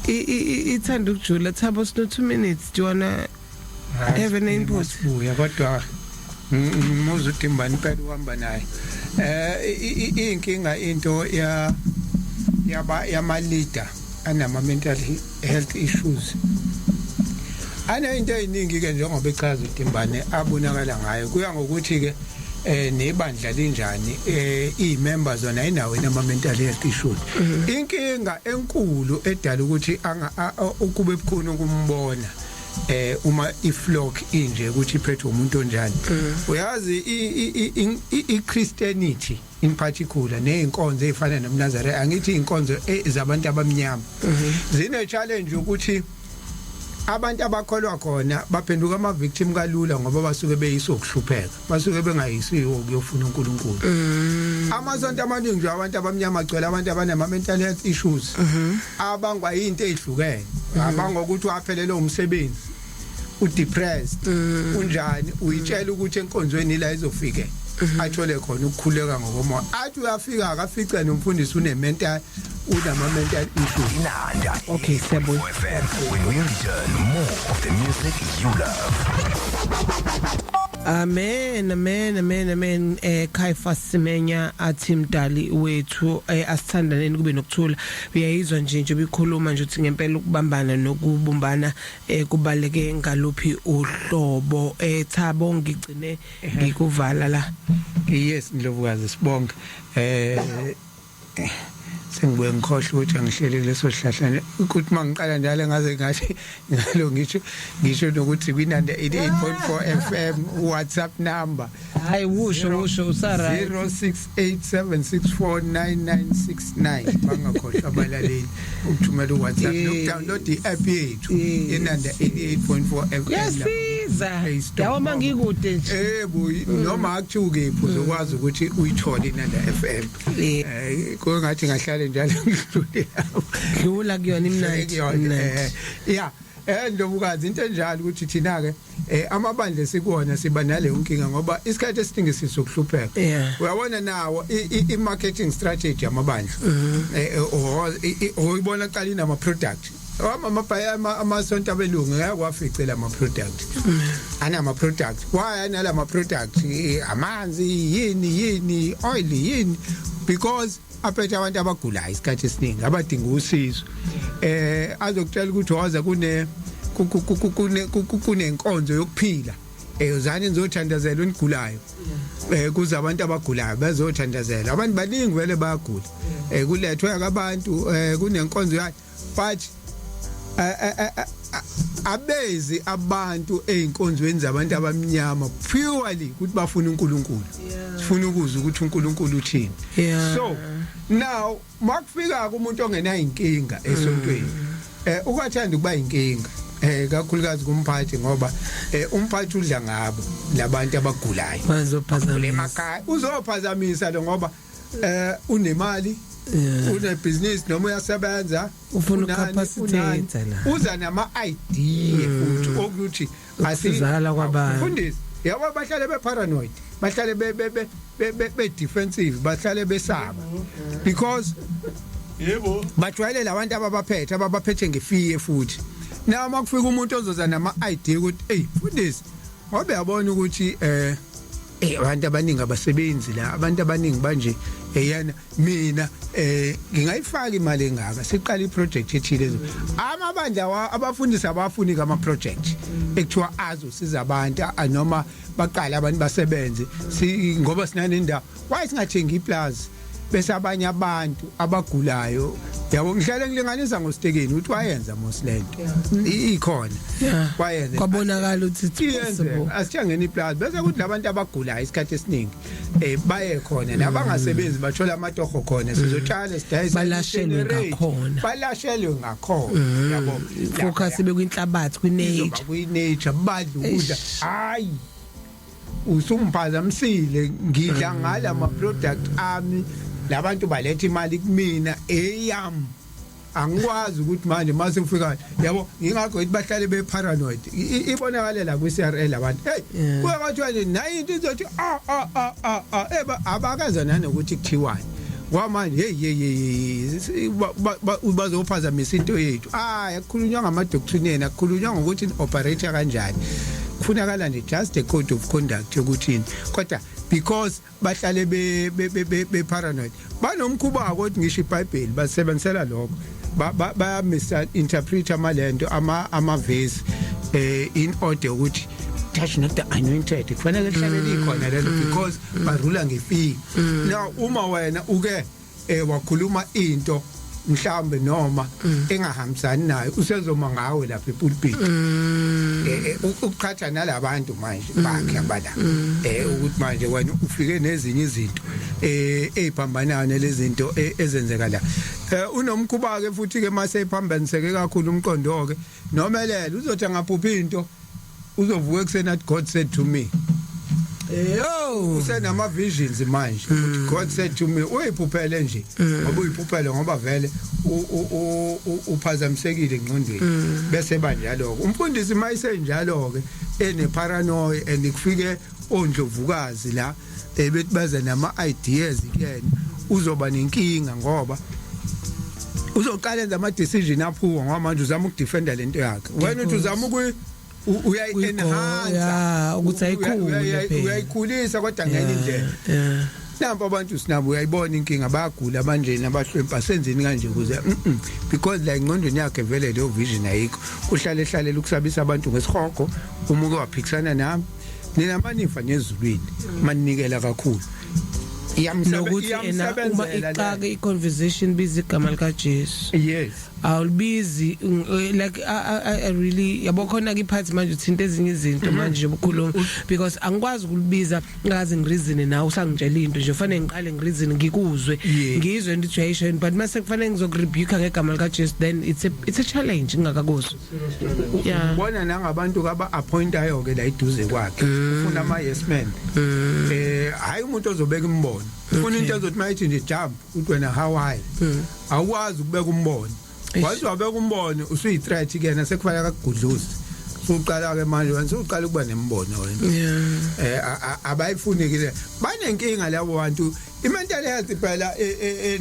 It's Andukju. Let's have us no 2 minutes. Do you wanna have an input? Kodwa muzuTimbani phela uhamba naye. Inkinga into yama leader anama mental health issues. Ana into eyiningi ke njengoba echaza uTimbani abonakala ngayo kuya ngokuthi ke nebandla linjani i-members zona inawo nama mental health issues. Inkinga enkulu edala ukuthi ukube bukhona ukumbona uma iflock inje ukuthi iphethe umuntu onjani. Uyazi i-Christianity in particular neinkonzo ezifana nomNazareth angithi inkonzo zabantu abamnyama zine challenge ukuthi abantu abakholwa khona baphenduka ama victim kalula ngoba basuke beyisokuhlupheka basuke bengayisiwo ukuyofuna uNkulunkulu. Amasonto amaningi nje abantu abamnyama agcwele abantu abanama mental health issues abangwa into ezihlukene abangokuthi waphelele umsebenzi udepressed unjani uyitshela ukuthi enkonzweni la izofike athole khona ukukhuleka ngokomoya athi uyafika akafica nomfundisi mental issues. Okay, Sebo. When we return, more of the music you love. Amen. Caiphas Semenya athi mdali wethu asithandaneni kube nokuthula. Uyayizwa nje bikhuluma nje uthi ngempela ukubambana nokubumbana kubaleke ngaluphi uhlobo. Thabo ngigcine ngikuvala la. Yes, ndlovukazi sibonke. Sengibuye ngikhohle ukuthi angihlele leso sihlahla ukuthi mangiqala njalo ngaze ngathi ngalo ngisho nokuthi kwinanda 88.4 FM WhatsApp number hayi wusho Sara 0687649969 bangakhohlwa abalaleli ukuthumela uWhatsApp nokudownload i-app yethu inanda 88.4 FM yasiza yawo mangikude nje noma akuthuke uzokwazi ukuthi uyithole inanda FM kongathi ngahlala njalo dlula kuyona imnandi yeah ndobukazi into enjalo ukuthi thina ke amabandla esikuona siba nale inkinga ngoba isikhathi esiningi sisokuhlupheka uyabona nawo i-marketing strategy amabandla oyibona qala inama product amasonto abelungu ngakwaficela ama product anama product why analama product amanzi yini oil yini because aphethe abantu abagulayo isikhathi esiningi abadinga usizo azokutshela ukuthi waza kunenkonzo yokuphila uzani nizothandazela unigulayo kuze abantu abagulayo bazothandazela abantu baningi vele bayagula kulethwe abantu kunenkonzo yakhe but abezi abantu einkonzweni zabantu abamnyama purely ukuthi bafuna uNkulunkulu sifuna ukuzwa ukuthi uNkulunkulu uthini so now makufika umuntu ongenayo inkinga esontweni ukwathanda ukuba inkinga kakhulukazi kumphathi ngoba umphathi udla ngabo labantu abagulayo bazophazamisa uzophazamisa lo ngoba unemali une business noma uyasebenza ufuna ucapacitate uza nama idea futhi ukuthi asizala kwabantu mfundisi yabo bahlale be paranoid bahlale be defensive bahlale besaba because yebo bajwayele labantu ababaphethe ngefear futhi na makufika umuntu ozoza nama idea ukuthi hey mfundisi ngoba yabona ukuthi abantu abaningi abasebenzi la abantu abaningi manje eyana mina ngingayifaka imali engaka siqala iproject ethile amabandla abafundisi abafuni kama project ekuthiwa azosiza abantu noma baqala abantu basebenze ngoba sinane indawo why singathengi iplaza bese abanye abantu abagulayo yabo ngihlale ngilinganisa ngositekeni uthi wayenza Mosland ikhona wayenza kwabonakala ukuthi possible asithengeni iplaza bese kuthi labantu abagulayo isikhathi esiningi baye khona nabangasebenzi bathola amatoho khona sizotshala sidayisa balashelwe ngakhona yabo focus bekwinhlabathi kwinature badla ukudla hayi usumphazamisile ngidla ngala ama product ami labantu baletha imali kumina eyam angikwazi ukuthi manje mase kufika yabo ngingakho ukuthi bahlale be paranoid ibonakalela ku CRL abantu hey kuyabathiwa nayo into izothi abakazana nokuthi kuthiwani kwamanje hey bazophazamisa into yethu yakhulunywa ngamadoctrineni akukhulunywa ngokuthi operate kanjani kufunakala nje just a code of conduct yokuthi kodwa because bahlale be paranoid banomkhuba ukuthi ngisho iBhayibheli basebenzisela lokho ba misinterpret amalento ama verse in order ukuthi touch not the anointed kufanele lihlale likhona lelo because barula ngefee now uma wena uke wakhuluma into mhlambe noma engahambisani nayo usezoma ngawe lapha epulpit ukuqhatha nalabantu manje bakhe abala ukuthi manje wena ufike nezinye izinto eziphambanayo nelezinto ezenzeka la unomkhuba ke futhi ke mase ephambaniseke kakhulu umqondo ke nomelele uzothi ngaphupha into uzovuka ekseni at God said to me usenama visions manje ukuthi God said to me uyiphuphele nje ngoba uyiphuphele ngoba vele uphazamisekile engqondweni bese banjalo umfundisi mayisenjalo ke ene paranoia andikufike ondlovukazi la bethi baza nama ideas kuyena uzoba nenkinga ngoba uzoqala enza ama decision aphuwa ngoba manje uzama ukudefenda lento yakhe wena uthi uzama uyayenhance ukuthi ayikhule uyayikhulisa kodwa ngeke indlela nampa abantu sinabo uyayibona inkinga bayagula manje nabahlwempa senzeni kanje ukuze because la ingqondweni yakhe vele leyo vision ayikho uhlale ukusabisa abantu ngesihogo umuke waphikisana nami nina manifa nezulwini maninikela kakhulu nokuthi uma iqake i-conversation busy igama lika Jesu yes I'll busy like I really yabo khona ke iphathi manje uthinta ezinye izinto manje ubukhuluma because angikwazi ukulibiza ngazi ngireason nawe usangitshela into nje kufanele ngiqale ngireason ngikuzwe ngizwe into situation but mase kufanele ngizokurebuke ngegama lika Jesu then it's a challenge ngakakuzwe ubona nangabantu kaba appointayo ke la iduze kwakhe ufuna ama yes man hayi umuntu ozobeka imbono ufuna into ezothi mayithi nje jump uthi wena Hawaii awukwazi ukubeka umbono wazi wabeka umbono usuyi-threat ke nasekufanele akugudluze uqala ke manje wena uqala ukuba nembono wena abayifuni ke banenkinga labo bantu i-mental health phela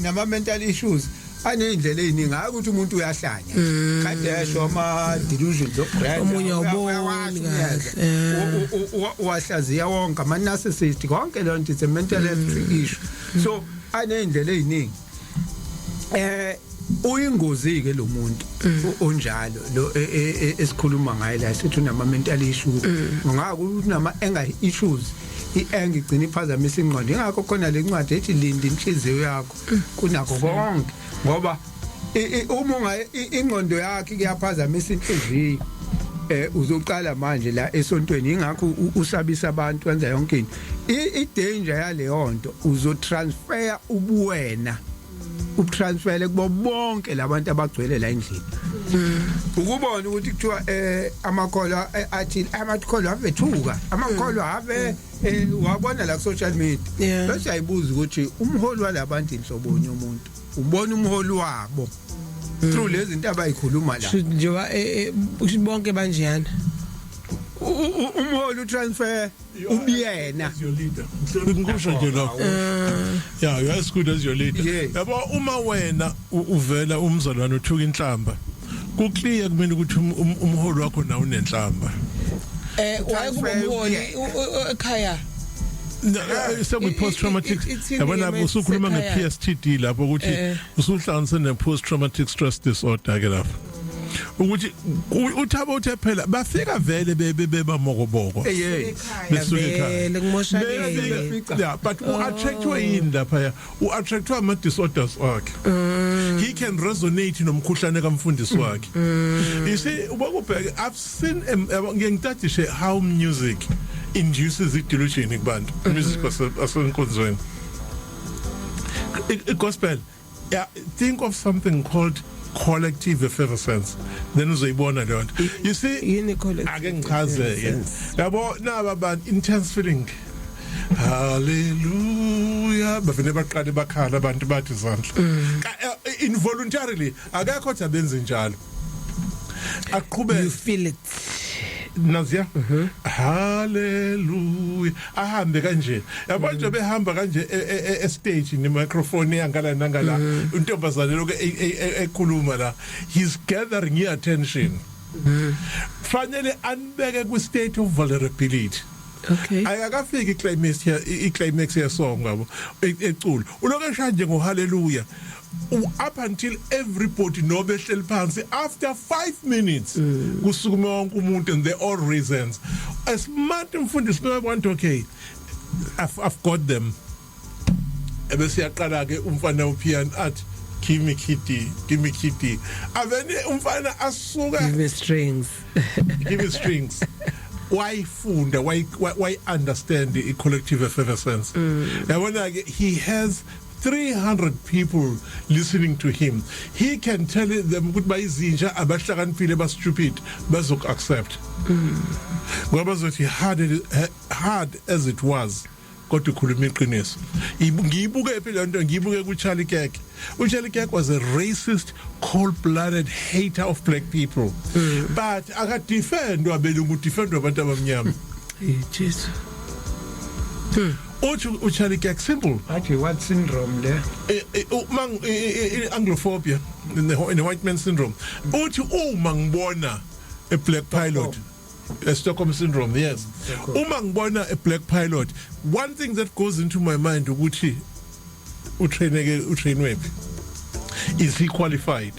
nama mental issues anendlela eziningi ukuthi umuntu uyahlanya kade yasho ama delusions of grandeur Omunye awuboni kahle. wahlaziya wonke ama narcissist konke lonto it's a mental health issue so anendlela eziningi uyingozi ke lo muntu onjalo lo esikhuluma ngaye la sithi unama mental issues ngakuthi unama anger issues iang igcina iphazamisa ingqondo ingakho khona lencwadi ethi linda inhliziyo yakho kunakho konke ngoba uma ungaye ingqondo yakhe kuyaphazamisa inhliziyo uzoqala manje la esontweni ingakho usabisa abantu wenza yonke into i-danger yale yonto uzotransfer ubuwena utransfer kubo bonke labantu abagcwele la endlini ukubona ukuthi kuthiwa amakholwa athi amakholwa avethuka amakholwa ave wabona la ku social media bese ayibuza ukuthi umholi walabantu inhlobonye umuntu ubona umholi wabo through lezi zinto abayikhuluma la njengoba bonke banjeyana umholi utransfer ubiyena your leader ngikusho nje lokho yeah you are as good as your leader yabo uma wena uvela umzalwane uthuka inhlamba kuclear kumina ukuthi umholi wakho na unenhlamba wayekuba umholi ekhaya seku post traumatic yabona usukhuluma nge-PSTD lapho ukuthi usuhlanganise ne-post traumatic stress disorder ke lapho ukuthi uthabo uthe phela bafika vele beba mokoboko besuke ekhaya kumoshakele yeah but u-attractwe yini lapha u-attractwe ama-disorders wakhe he can resonate nomkhuhlane kamfundisi wakhe you see ubakubheke I've seen ngiyangitadishe how music induces i-delusion kubantu music asenkonzweni gospel yeah think of something called collective effervescence then uzoyibona le nto you see yini collective ake ngichaze yabo naba abantu intense feeling hallelujah bavele baqale bakhala abantu bathi izandla involuntarily akekho ukuthi abenze njalo aqhubeke you feel it nazia hallelujah ahambe kanje yabo nje behamba kanje stage ni microphone yangala nangala untombazane lokho ekhuluma la he's gathering your attention fanele anibeke ku state of vulnerability okay ayakafika i-climax ya song yabo eculo uloke eshaya nje ngo hallelujah up until everybody nobe hleli phansi after 5 minutes kusukuma wonke umuntu and they all reasons a smart mfundisi want okay I've got them ebese yaqala ke umfana upiano athi give me kitty avene umfana asuka give me strings why funda why understand the collective effervescence yabona ke he has 300 people listening to him. He can tell them goodbye izinja abahlakanipile ba stupid bazok accept. Ngoba zothi hard as it was kodwa ukhuluma iqiniso. Ngiyibuke phela into ngiyibuke ku Charlie Kirk. uCharlie Kirk was a racist, cold-blooded hater of black people. But akadefendwa belungu defendwa abantu abamnyama. Jesus. uCharlie Kirk simple. Actually, what syndrome there? Anglophobia, in the white man syndrome. Uthi uma ngibona a black pilot. Stockholm syndrome, yes. Uma ngibona a black pilot, one thing that goes into my mind ukuthi utrain web. Is he qualified?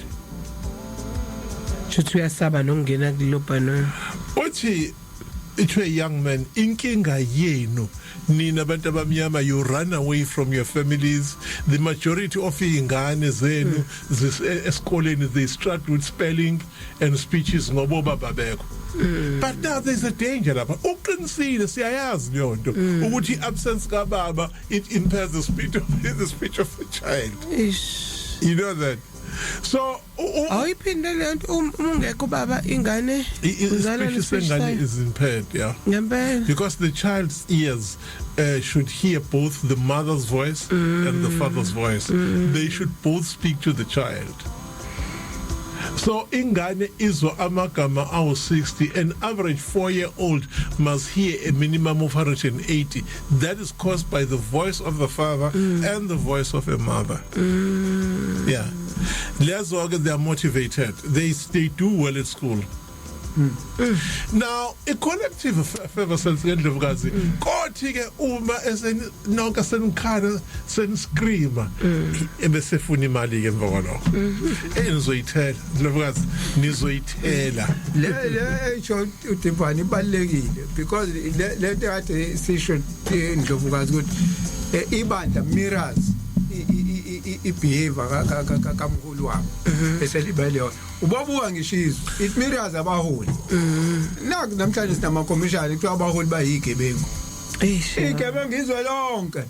Chuthi uyasaba nokungena kuloba no. Uthi it's a young man inkinga yenu nina abantu abamnyama you run away from your families. The majority of ingane zenu esikoleni they struggle with spelling and speeches ngoba baba bekho. But now there's a danger lapha uqinisile siyayazi leyo nto ukuthi absence kababa it impairs the speech of the child. You know that. So awuyiphinde le nto ungekho baba ingane uzalwa isengane is impaired, yeah. Ngempela. Because the child's ears should hear both the mother's voice and the father's voice. They should both speak to the child. So ingane izwa amagama awu 60, an average 4-year-old must hear a minimum of 180. That is caused by the voice of the father and the voice of a mother. Yeah. lezo ke they are motivated, they do well at school. Now a collective favor sensikendevukazi kothi ke uma nonke senikhana seniscreama ebesefuna imali ke emva kwalokho enizoyithela ndlevukazi nizoyithela le echo uDimbane ibalekile because le kade sisho ndlevukazi ukuthi ibandla mirrors ibehavior kamkhulu wabo bese libeleyo ubabuka ngishizo it mirrors abaholi naku namhlanje sinama commercial kuthiwa abaholi bayigebengu igebengu izwe lonke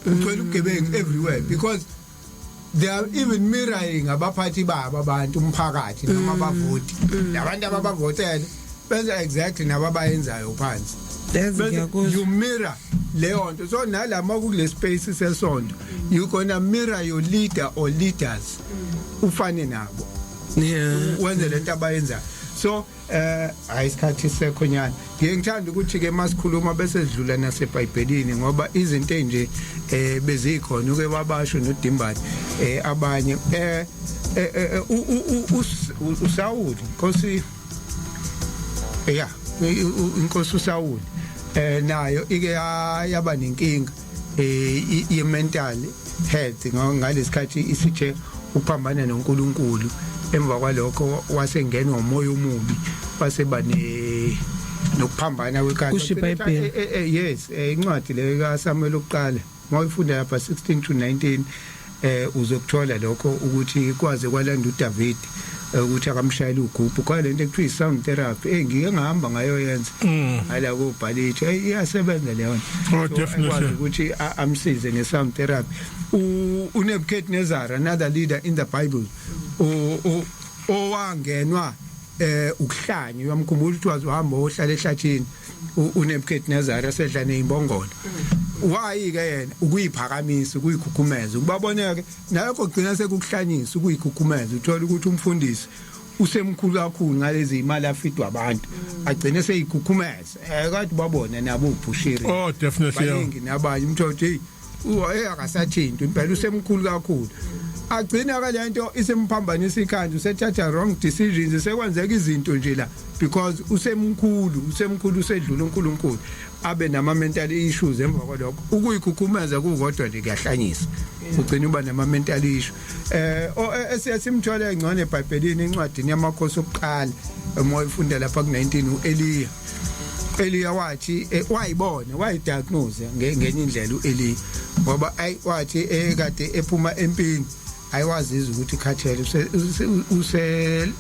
uthola ugebengu everywhere because they are even mirroring abaphathi babo abantu umphakathi noma abavoti labantu ababavotela benza exactly nababayenzayo phansi you mirror leyo nto so nalama kule space sesonto you gonna mirror your leader or leaders ufane nabo wenze lento abayenza so ayisikhathi sekhonyana ngiyengithanda ukuthi ke masikhuluma bese sidlula naseBhayibhelini ngoba izinto enje bezikhona uke babasho noDimbane abanye uSawuli Nkosi inkosi uSawuli nayo ike yaba nenkinga ye-mental health ngalesikhathi isithe uphambana noNkulunkulu emva kwalokho wasengenwa umoya omubi waseba nokuphambana kwekhaya yes incwadi le kaSamuel oqala mawufunda lapha 16 to 19 uzokuthola lokho ukuthi kwaze kwalanda uDavid ukuthi akamshayela ugubhu kwalento ekuthiwa isound therapy ngike ngahamba ngayo yenza hala kubhalithi iyasebenza leyo definitely ukuthi amsize ngesound therapy uNebukadnezar another leader in the Bible owangenwa ukuhlanya uyamkhumbula ukuthi wazohamba ohlala ehlathini uNebukadnezar esedla nezimbongolo wayi ke yena ukuyiphakamisa ukuyikhukhumeza ukubaboneke nayo kugcina sekukuhlanyisa ukuyikhukhumeza uthola ukuthi umfundisi usemkhulu kakhulu ngalezi imali afidwa abantu agcine seyikhukhumeza kade babona nabo ubhushiri definitely baningi nabanye umthothi akasathinti impela usemkhulu kakhulu agcina ke lento isemphambanisa ikhanda usethatha wrong decisions sekwenzeka izinto nje la because usemkhulu usedlula uNkulunkulu abe nama mental issues emva kwalokho ukuyikhukhumeza kukodwa nje kuyahlanyisa ugcina uba nama mental issue esiyasimthola engcone eBhayibhelini encwadini yamakhosi okuqala moyifunda lapha ku19 Eliya wathi wayibona wayidiagnose ngenye indlela uEliya ngoba wathi kade ephuma empini ayiwaziza ukuthi khathele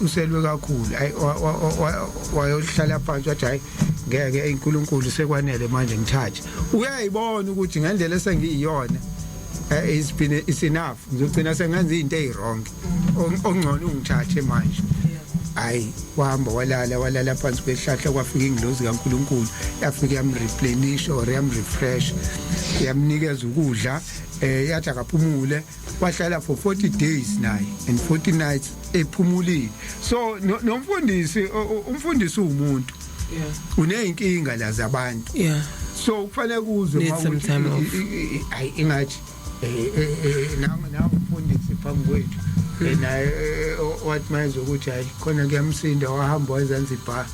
uselwe kakhulu wayohlala phansi wathi hayi ngeke uNkulunkulu sekwanele manje ngithathe uyayibona ukuthi ngendlela esengiyiyona it's enough ngizogcina sengenza izinto ezirong ongcono ungithathe manje hayi wahamba walala phansi kwehlahla kwafika ingilozi kaNkulunkulu yafika yamreplenish or yamrefresh yamnikeza ukudla yathi akaphumule wahlala for 40 days naye and 40 nights ephumulile so nomfundisi umfundisi umuntu uneyinkinga la zabantu so kufanele kuzwe mawuthi hayi ingathi umfundisi phambi kwethu naye wathi manje ukuthi hayi khona kuyamsinda wahamba eZanzibar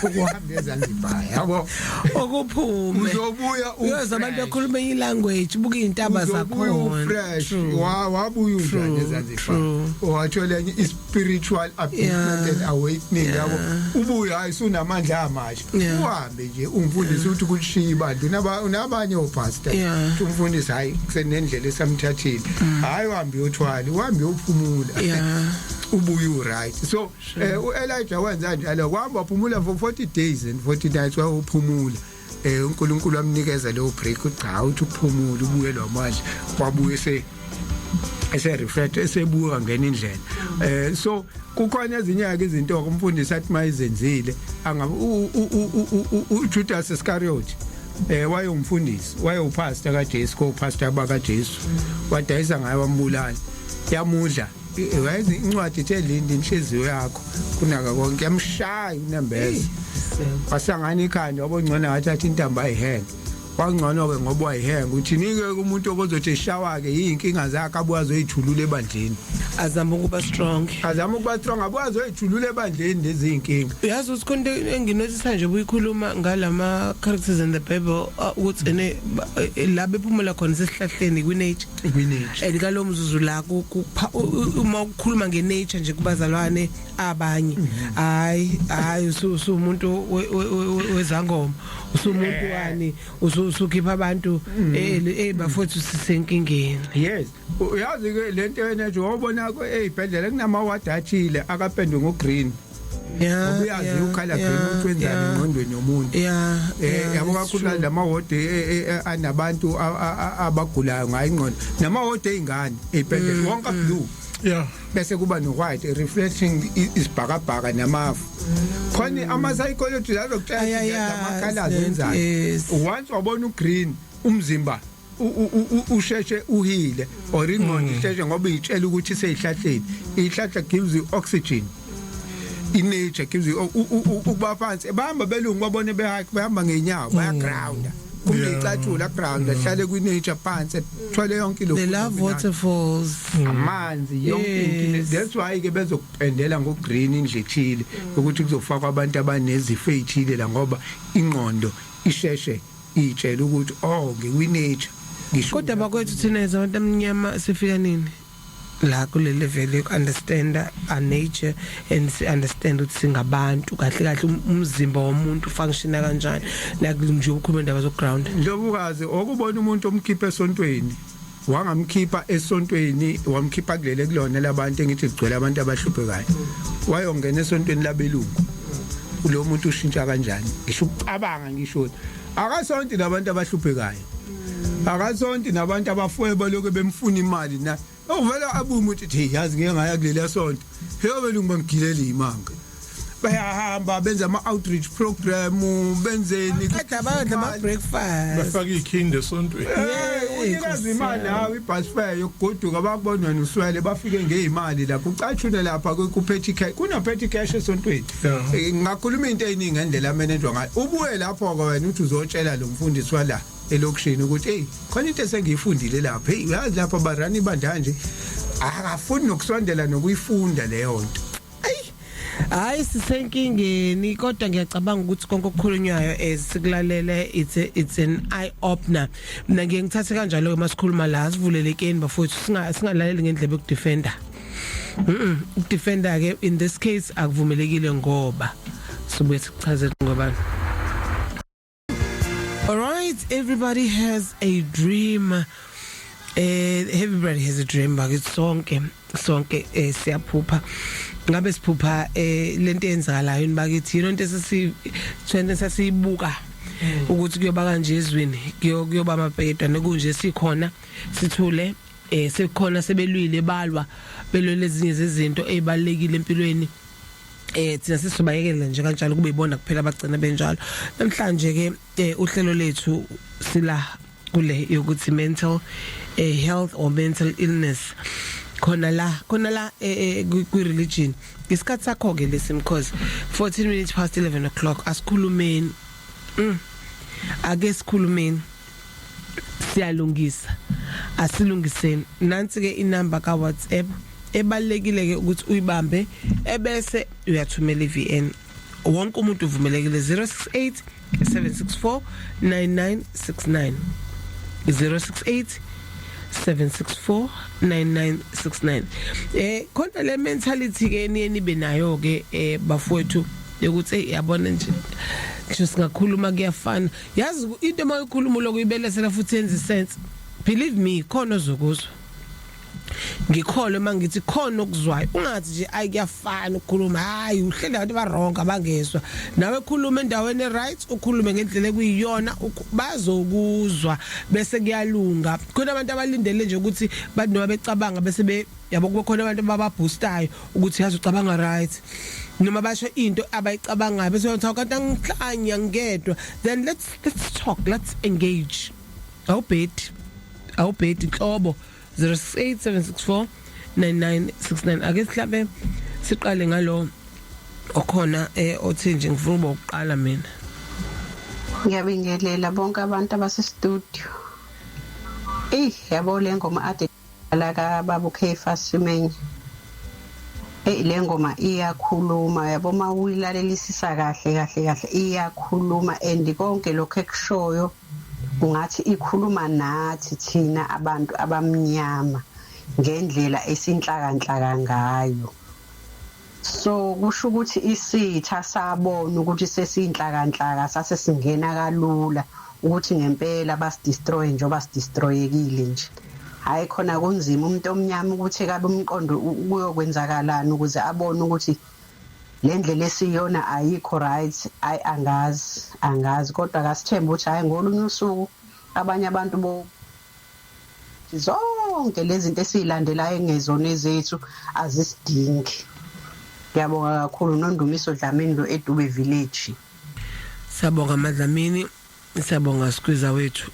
ukuhamba eZanzibar yabo okuphume uzobuya uyoza abantu bekhuluma ilanguage buka izintaba zakhona fresh wabuya unjani eZanzibar wathola enye spiritual upliftment and awakening yabo ubuya hayi sunamandla amasha uhambe nje umfundisi uthi kushiya abantu unabanye opastor umfundisi hayi kusenendlela esamthathile hayi uhambe uyothwala uhambe uphumula ubuye right so uElijah wenza njalo kwamba uphumula for 40 days and 40 nights waphumula uNkulunkulu amnikeza lo break cha uthi uphumula ubuye lo manje wabuye refresh esebuka ngene indlela so kukhona ezinye izinto umfundisi athi mayizenzile angabe uJudas Iscariot wayengumfundisi wayewupastor kaJesu ko-pastor bakaJesu wadayisa ngayo wambulala yamudla wayenza incwadi ethe linda inhliziyo yakho kunaka konke yamshaya unembeza wasangana ikhanda wabongcona ngathi athi intamba ayihenge kwangcono ke ngoba wayihenga ukuthi nike umuntu okozothi eshawa ke yinkinga zakhe abuyazo ezithulule ebandleni azama ukuba strong abuyazo ezithulule ebandleni lezi inkinga yazi ukuthi konke enginothisa nje uyikhuluma ngalama characters in the Bible ukuthi ene la bephumula khona sesihlahleni kwi-nature elikalo mzuzu la uma ukukhuluma nge-nature nje kubazalwane abanye hayi usumuntu wezangoma usumuntu wani usukhipha abantu bafowethu sisenkingeni yes uyazi ke lento yena nje wabona ko ezibhedlela kunama ward athile akapendwe ngogreen uyazi ukhala green ukwenzani engqondweni yomuntu yabo kakhulu lama ward anabantu abagulayo ngayingqondo nama ward ezingane ezibhedlela wonke blue bese kuba no white reflecting isibhakabhaka namafu khona ama psychology azokutshela amakhala enzani once wabona ugreen umzimba usheshe uhile or ingqondo isheshe ngoba itshela ukuthi seyihlahleni ihlahla gives you oxygen nature gives you ukuba phansi bahamba belungu babone behamba ngenyawo baya ground kumecatshula ground ahlale kwi nature phansi thwele yonke lo they love waterfalls amanzi yonke into that's why ke bezokupendela ngo green indlethile ukuthi kuzofakwa abantu abanezifo ezithile la ngoba ingqondo isheshe itshela ukuthi ngewi nature ngisho kodwa bakwethu thina abantu amnyama sifika nini la kule level you understand our nature and understand ukuthi singabantu kahle kahle umzimba womuntu functiona kanjani like nje ukukhuluma indaba zo ground njobukazi okubona umuntu omkhipha esontweni wangamkhipha esontweni wamkhipha kulona labantu engithi igcwele abantu abahluphekayo wayongena esontweni labelungu lo muntu ushintsha kanjani ngisho ucabanga ngisho akasonti nabantu abahluphekayo akasonti nabantu abafweba lokho bemfuna imali na uvela abumu uthi yazi ngeke ngaya kulela sonto hebelungu bamgilela imanga bayahamba benza ama outreach program benzeni badla ama breakfast bafaka ikhinde esontweni unikeza imali nawe ibus fare yokugoduka bakubonwa noswele bafike ngeimali lapho ucatshune lapha kuphetty cash kuna petty cash esontweni ngakhuluma into eyiningi ngendlela manager ngayo ubuye lapho ke wena uthi uzotshela lo mfundisi wala elokishini ukuthi khona into esengiyifundile lapha uyazi lapha barani bandanje akafuni nokusondela nokuyifunda leyo nto hayi sisenkingeni kodwa ngiyacabanga ukuthi konke okukhulunywayo esikulalele it's an eye opener mina ngiyengithathe kanjalo masikhuluma la sivulelekeni bafowethu singalaleli ngendlebe ukudefender ukudefender ke in this case akuvumelekile ngoba sibuye sichazele ngoba all right everybody has a dream everybody has a dream bakithi sonke siyaphupha ngabe siphupha lento eyenzakalayo bakithi into sesiyibuka ukuthi kuyoba kanje ezweni kuyoba amabhedwa nekunje sikhona sithule sekukhona sebelwile balwa belwele ezinye zezinto ezibalekile empilweni thina sisibayekela nje kanjalo kube ibona kuphela abagcina benjalo namhlanje ke uhlelo lethu sila kule yokuthi mental health or mental illness khona la ku religion isikhathi sakho ke lesimkhozi 14 minutes past 11 o'clock asikhulumeni ake sikhulumeni siyalungisa asilungiseni nansi ke inamba ka WhatsApp ebalekile ke ukuthi uyibambe ebese uyathumela iVN wonke umuntu uvumelekile 068 764 9969 068 764 9969 khona le mentality ke nibe nayo ke bafowethu ukuthi yabona nje singakhuluma kuyafana yazi into mayikhuluma lokuyibelesela futhi yenza sense believe me khona ozokuzwa ngikhole mangithi khona okuzwayo ungathi nje ayikuyafana ukukhuluma hayi uhlele abantu baronga bangezwa nawe ekhuluma endaweni right ukhulume ngendlela ekuyiyona bazokuzwa bese kuyalunga khona abantu abalindele nje ukuthi bathi noma becabanga bese yabo kube khona abantu ababoostayo ukuthi yazi ucabanga right noma basho into abayicabangayo bese uthi kanti angihlanya ngedwa then let's talk, let's engage awubhedi inhlobo 067649969 ake sihlabe siqale ngalo okhona othi nje ngifuna ukuqala mina Ngiyabingelela bonke abantu abase studio. Yabo le ngoma ade la ka Babu Kefas Simenye. Le ngoma iyakhuluma yabo mawuyilalelisisa kahle iyakhuluma and konke lokho ekushoyo ungathi ikhuluma nathi thina abantu abamnyama ngendlela esinhlaka ngayo. So kusho ukuthi isitha sabona ukuthi sesinhlaka sase singena kalula ukuthi ngempela basidestroy njoba sidestroyekile nje. Hayi khona kunzima umuntu omnyama ukuthi kabe umqondo uyokwenzakalana ukuze abone ukuthi le ndlela esiyona ayikho right. Angazi kodwa akasithemba ukuthi hayi ngolunye usuku abanye abantu bo zonke lezi zinto esilandelayo engezona ezethu azisidingi. Ngiyabonga kakhulu noNdumiso Dlamini lo eDube Village. Siyabonga Madlamini, siyabonga Squeezer wethu.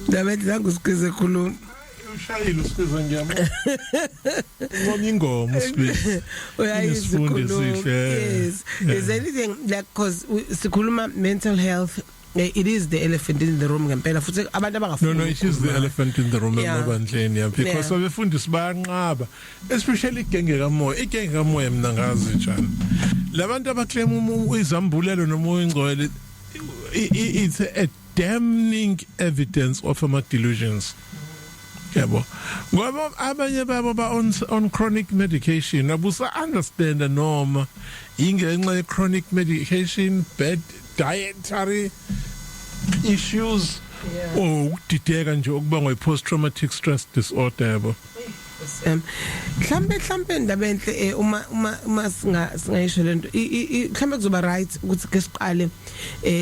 David zangu Squeezer khuluma. Ushayile Squeezer ngiyabona. Ngoma ingoma Squeezer. Uyayizikhuluma. Yes. Is anything like cause sikhuluma mental health? It is the elephant in the room ngempela futhi abantu abangafuni. No, it is the elephant in the room emabandleni because abefundisi bayanqaba especially igenge kamoya mina ngazi njalo. Labantu abaclaim izambulelo noma ingcwele it's a damning evidence of ama delusions. Yabo. Ngoba abanye babo ba on chronic medication abusa understand noma ingenxa chronic medication bad dietary issues dideka nje okubangwa post traumatic stress disorder yabo. Mhlambe indaba enhle uma singayisho lento mhlambe kuzoba right ukuthi ke siqale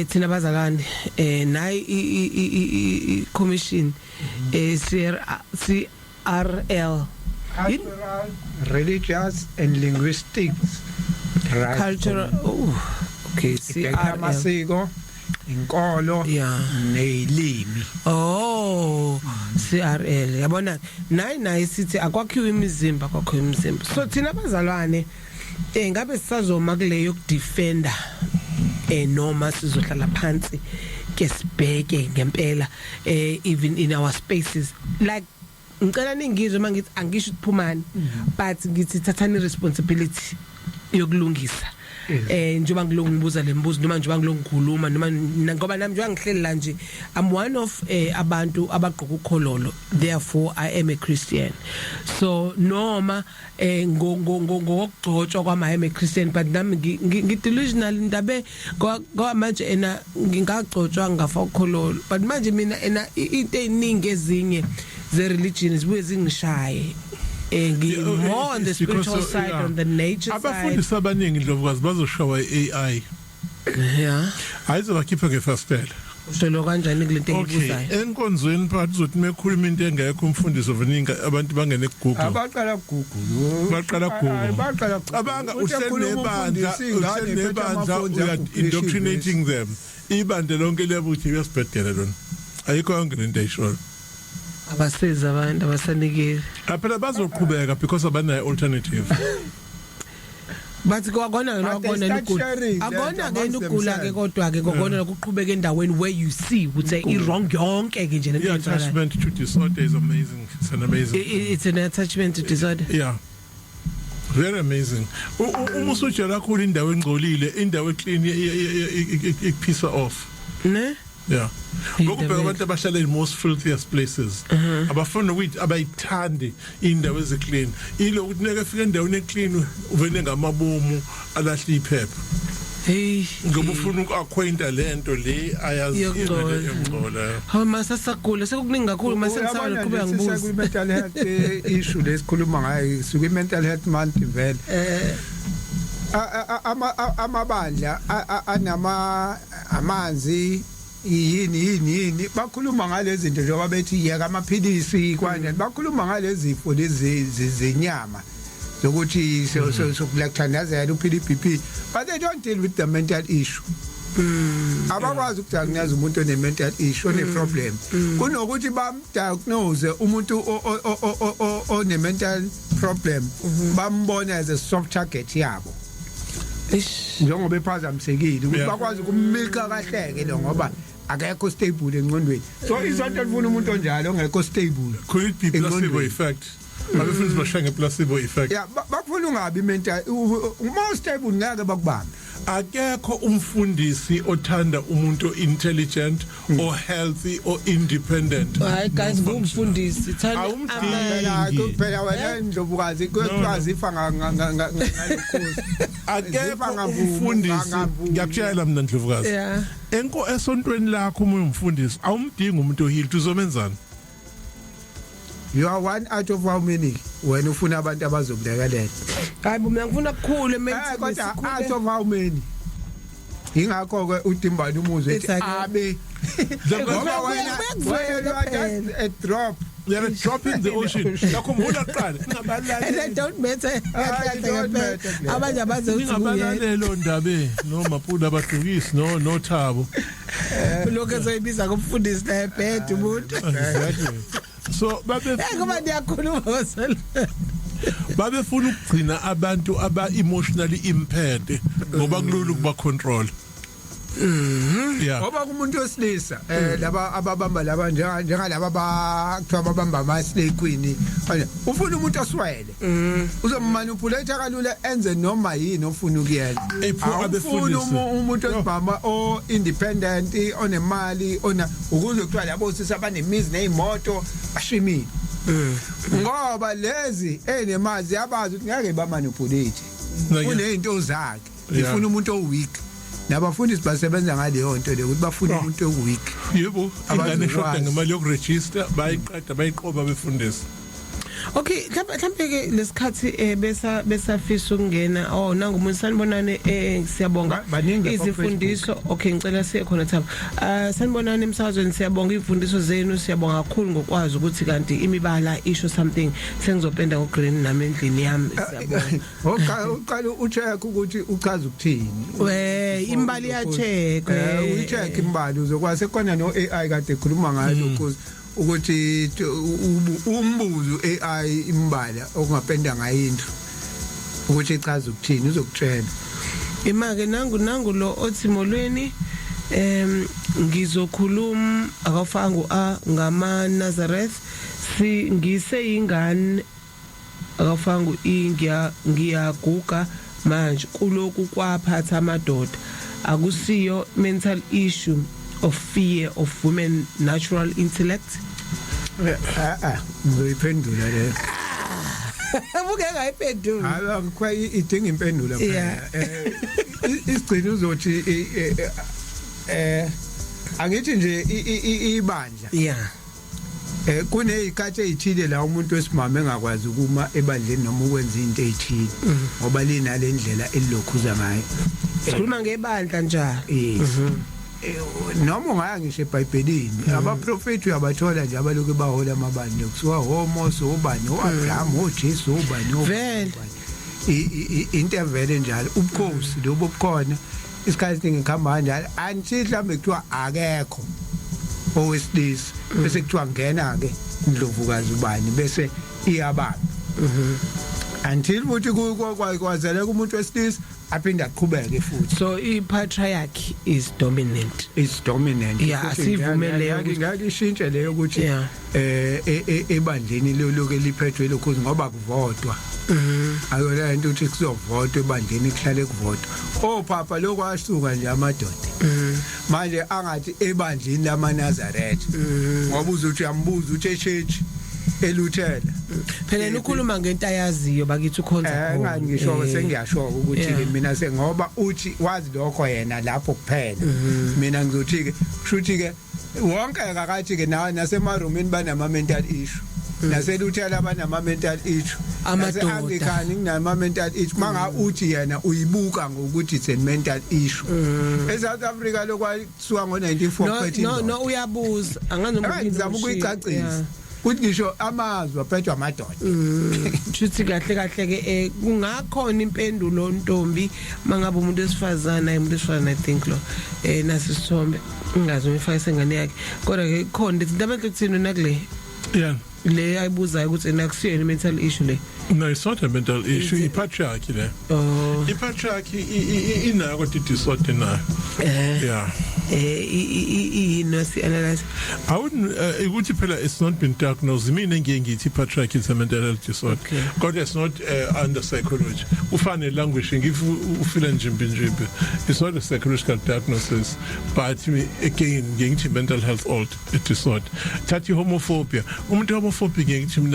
thina abazalwane nayi I commission CRL Cultural, Religious and Linguistics right. Cultural okay CRL inkolo nelimi CRL yabona nayi sithi akwakhiwe imizimba so thina abazalwane ngabe sisazoma kuleyo kudefenda noma sizohlala phansi ke sibheke ngempela even in our spaces like ngicela ningizwe mangithi angisho ukuphumani but ngithi thathani responsibility yokulungisa njoba ngilongibuza lembuzo noma njoba ngilongikhuluma noma ngoba nami nje ngihleli la nje I'm one of abantu abagqoka ukhololo therefore I am a Christian so noma ngokugcotshwa kwami I am a Christian but nami ngidelusional ndabe ngoba manje ngingagcotshwa ngafa ukhololo but manje mina into eziningi ezinye ze religion zibuye zingishaye more on the spiritual side on the nature side abafundisi abaningi ndlovukazi bazoshawa AI ayizobakhipha ngefastela ushelo kanjani kulento engibuzayo enkonzweni phakathi uzothi mekhuluma into engekho umfundisi oveninga abantu bangene kuGoogle abaqala Google abanga uhleli nebandla uya indoctrinating them ibandla lonke lebuthi uyasibhedela lona ayikho yonke lento ayishona abasiza abantu abasanikile phela bazoqhubeka because abanayo alternative bathi kwakona nokubona akona ke ukugula ke kodwa ke kokona ukuqhubeka endaweni where you see ukuthi wrong yonke ke nje lento attachment to disorder is amazing. It's an attachment to disorder. Yeah, very amazing. Uma usujela kakhulu indawo engcolile indawo clean iphisa off ne. Yeah. Ngokubheka abantu abahlala in most filthiest places. Abafuna ukuthi abayithandi indawo eziclean. Ilo ukuthi neke fika endaweni eclean uvene ngamabomu alahla iphepha. Hey, ngoba ufuna ukuacquainta lento le ayazi yongcola. Hawu masasagula sekukuningi kakhulu masengisana qhubeka ngibuza. Ku mental health issue lesikhuluma ngayo suku mental health month vele. Amabandla anama amanzi yini bakhuluma ngalezi zinto njengoba bethi yeka amaphilisi kanjani bakhuluma ngalezi zifo lezi zenyama zokuthi sokulathandazela uphila iBP but they don't deal with the mental issue. Abakwazi ukudiagnose umuntu one mental issue one problem kunokuthi bamdiagnose umuntu one mental problem bambona as a soft target yabo njengoba ephazamisekile ukuthi bakwazi ukumilka kahle ke lo ngoba akekho stable engqondweni so isonto lifuna umuntu onjalo ongekho stable. Could it be placebo effect? Abafundisi bashanga placebo effect. Yeah, bakufuna ungabi mental uma stable ngeke bakubambe. Akekho umfundisi othanda umuntu intelligent or healthy or independent. Hayi guys ngumfundisi thanda kuphela wena ndlobukazi kwazi ifa ngalokhosi. Akekho umfundisi ngiyakutshela mina Ndlovukazi. Enko esontweni lakho uma umfundisi awumdingi umuntu ohiled uzomenzana. You are one out of how many when ufuna abantu abazoblekelela. Hayi mina ngifuna kukhulu kodwa out of how many ingakho ke uDimbani umuzwe ethi abe ngoba wena a drop. They are a drop in the ocean. Yakhumbula qala and I don't matter abanye abazothi lo ndabe no maphula abahlukisi no Thabo lokho ezoyibiza kumfundisi la ebhed umuntu. So ngoba ndiyakhuluma ngosela babefuna ukugcina abantu aba emotionally impaired ngoba kulula ukuba control. Yeah. Ngoba kumuntu osilisa laba ababamba laba njengalaba bakuthiwa babamba ama-slay queen ufuna umuntu oswele uzomanipulate kalula enze noma yini ofuna ukuyenza. Awufuna umuntu osibhama o independent onemali ukuze kuthiwa labo sisi abanemizi nezimoto bashimile ngoba lezi enemazi yabazi ukuthi ngeke bamanipulate kunezinto zakhe ifuna umuntu oweak. Nabafundisi basebenza ngaleyo nto le ukuthi bafuna umuntu oweak. Yebo ingane shoda ngemali yokuregister bayiqeda bayiqoba befundisa. Okay mhlambe ke lesikhathi besafisa ukungena nangu umuntu sanibonane siyabonga izifundiso. Okay ngicela siye khona Thaba. Sanibonane emsakazweni siyabonga izifundiso zenu siyabonga kakhulu ngokwazi ukuthi kanti imibala isho something sengizopenda ngogreen nami endlini yami siyabonga. Uqala ucheck ukuthi uchaza ukuthini. Imbali yacheck ucheck imbali uzokwazi khona no AI kade ekhuluma ngayo lokho ukuthi umbuzo AI imbala okungapenda ngayo into ukuthi ichaza ukuthini uzokutrain imake nangu lo othimolweni ngizokhuluma akafanga ngama Nazareth ngiseyingane akafanga ngiyaguga manje kuloku kwaphatha amadoda akusiyo mental issue of fear of women natural intellect. Ngiyiphendula le abuke ngayiphendula kwa idinga impendulo phela isigcino uzothi angithi nje ibandla kunezikhathi ezithile la umuntu wesimama engakwazi ukuma ebandleni noma ukwenza into ezithile ngoba linalendlela elilokhuza ngayo sikhuluma ngebandla njalo noma ungaya ngisho eBhayibhelini abaprofeti uyabathola nje abaloku bahola amabandla kusuka hoMose ubani uAbraham uJesu ubani vele into vele njalo ubukhosi lobo bukhona isikhathi ngikhamba kanjalo anti mhlambe kuthiwa akekho owesilisa bese kuthiwa ngena ke Ndlovukazi ubani bese iyabamba until ukuthi kwakwazela umuntu wesilisa aphinda aqhubeke futhi. So i-patriarchy is dominant. It's dominant. Yeah, asivumeleyo ngakishintshe leyo ukuthi ebandleni lokho eliphethwe lokho ngoba kuvodwa. Ayona into ukuthi kuzovotwa ebandleni kuhlale kuvotwa. Papa lokho asuka nje amadoda. Manje angathi ebandleni lamaNazaretha. Ngoba uzothi uyambuza uthi echechi eluthela phela ukhuluma ngento ayaziyo bakithi ukhonza khona ngisho sengiyasho ukuthi mina sengoba uthi wazi lokho yena lapho kuphela mina ngizothi ke kushuthi ke wonke akakathi ke nawe nasemarumini banama mental issue naseluthela banama mental issue amadoda nginama mental issue manga uthi yena uyibuka ngokuthi it's a mental issue eSouth Africa lokwasuka ngo1914 no uyabuza ngizama ukuyicacisa uthi ngisho amazwi aphethwa amadoda futhi kahle ke kungakhona impendulo ntombi mangabe umuntu esifazana I think lo nasisithombe ungazi umfaka sengane yakhe kodwa ke khona izinto abantu kuthina nakule le ayibuza ukuthi nakusiyena mental issue le. No, it's not a mental issue. It's patriarchy there. Oh. The patriarchy ina got it disorder now. Yeah. No, see, analyze. I wouldn't. It's not been diagnosed. I mean, patriarchy is a mental health disorder. Okay. God is not under psychology. Ufane language. If you feel it's not a psychological diagnosis, but again, getting mental health disorder. Tati homophobia. Homophobia getting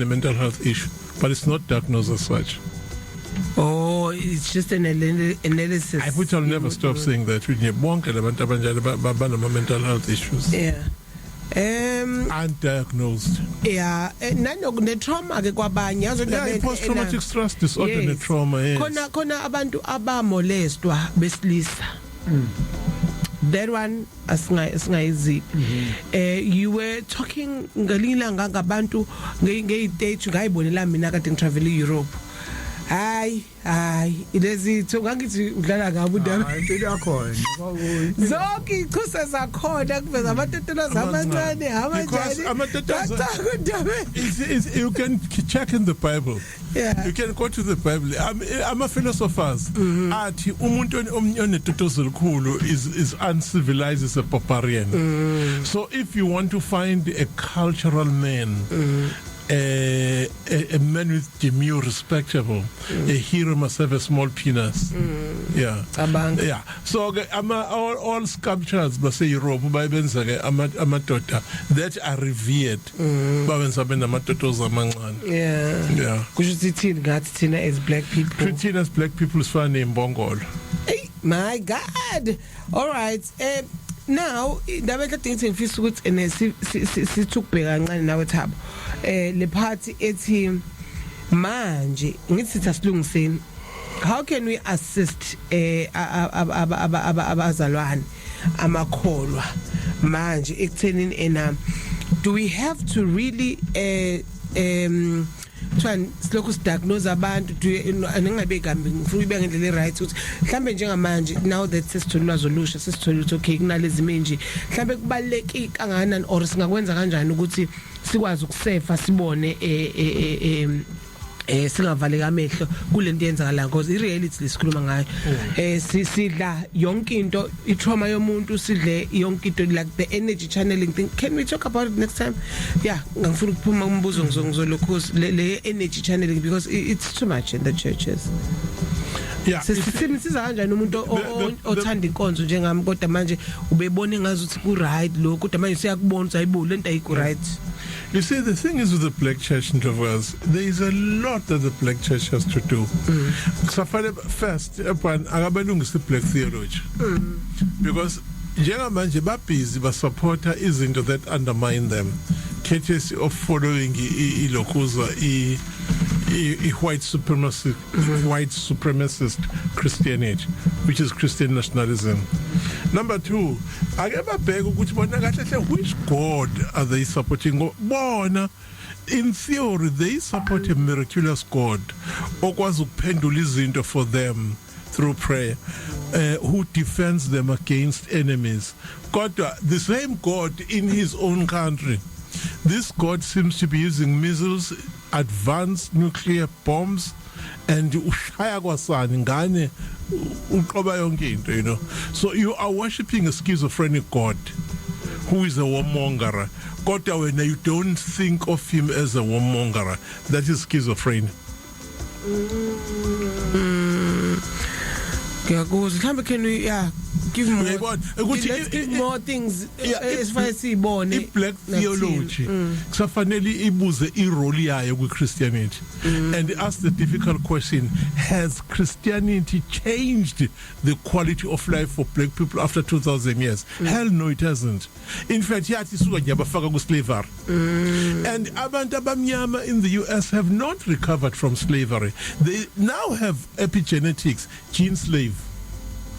mental health issue, but it's not diagnosed as such. Oh, it's just an analysis. I would never stop saying that. We need mental health issues. Yeah. Undiagnosed. Yeah. Ne trauma ke kwabanye yeah, post-traumatic stress disorder yes. Trauma. Yes. Khona abantu abamolestwa besilisa. That one asingayizi. You were talking ngalilanga ngabantu ngeyitage ngayibonela mina kade ngitravel Europe. Hayi ilezitho ngangithi udlala kabi udaba impilo yakhona zonke iqhusa zakhona kuveza amatetela zamancane abanjani you can check in the Bible. Yeah. You can go to the Bible. I'm a philosophers. Athi umuntu onetotozo likhulu is uncivilized, is a barbarian. So if you want to find a cultural man, a man with demure, respectable, a hero must have a small penis. Yeah. Yeah. So all sculptures must say Europe amatota that are revered. Yeah. Yeah. Kushuthi as black people. Treating as black people is fun in Bongol. Hey, my God. All right. Now ndaba ekade ngifisa ukuthi sithukubheka kancane nawe Thabo le party ethi manje ngithi sasilungiseni how can we assist abazalwane amakholwa manje ekuthenini do we have to really silokhu diagnose abantu anengabe kambi ngifuna ibe ngendlela right ukuthi mhlambe njengamanje now that sesithola zolusha sesithola ukuthi okay kunalezi menje mhlambe kubaluleki kangakanani or singakwenza kanjani ukuthi sikwazi ukusefa sibone singavaleka amehlo kulento yenzakala because ireality lesikhuluma ngayo sidla yonke into itrauma yomuntu sidle yonke into like the energy channeling thing. Can we talk about it next time? Yeah, ngifuna ukuphuma umbuzo ngizolokho le energy channeling because it's too much in the churches. Yeah, siza kanjani umuntu othanda inkonzo njengami kodwa manje ubebone ngazuthi ku right lo kodwa manje siyakubona ukuthi ayibo lento ayiku right. You see, the thing is with the black church in Travers, there is a lot that the black church has to do. First, akabelungisa black theology. Because njengamanje babhizi basupporta izinto that undermine them. Courtesy of following ilokuza white supremacist Christianity, which is Christian nationalism. Number two, which God are they supporting? Bona, in theory, they support a miraculous God, for them through prayer, who defends them against enemies. God, the same God in his own country. This God seems to be using missiles, advanced nuclear bombs, and you know. So you are worshipping a schizophrenic God who is a warmonger. God, when you don't think of him as a warmonger, that is schizophrenia. Can we give more more things as far as black theology kusafanele ibuze irole yayo kwiChristianity and ask the difficult question, has Christianity changed the quality of life for black people after 2000 years? Hell no, it hasn't. In fact, yathi suka nyabafaka ku slavery. And abantu abamnyama in the US have not recovered from slavery. They now have epigenetics, gene slave.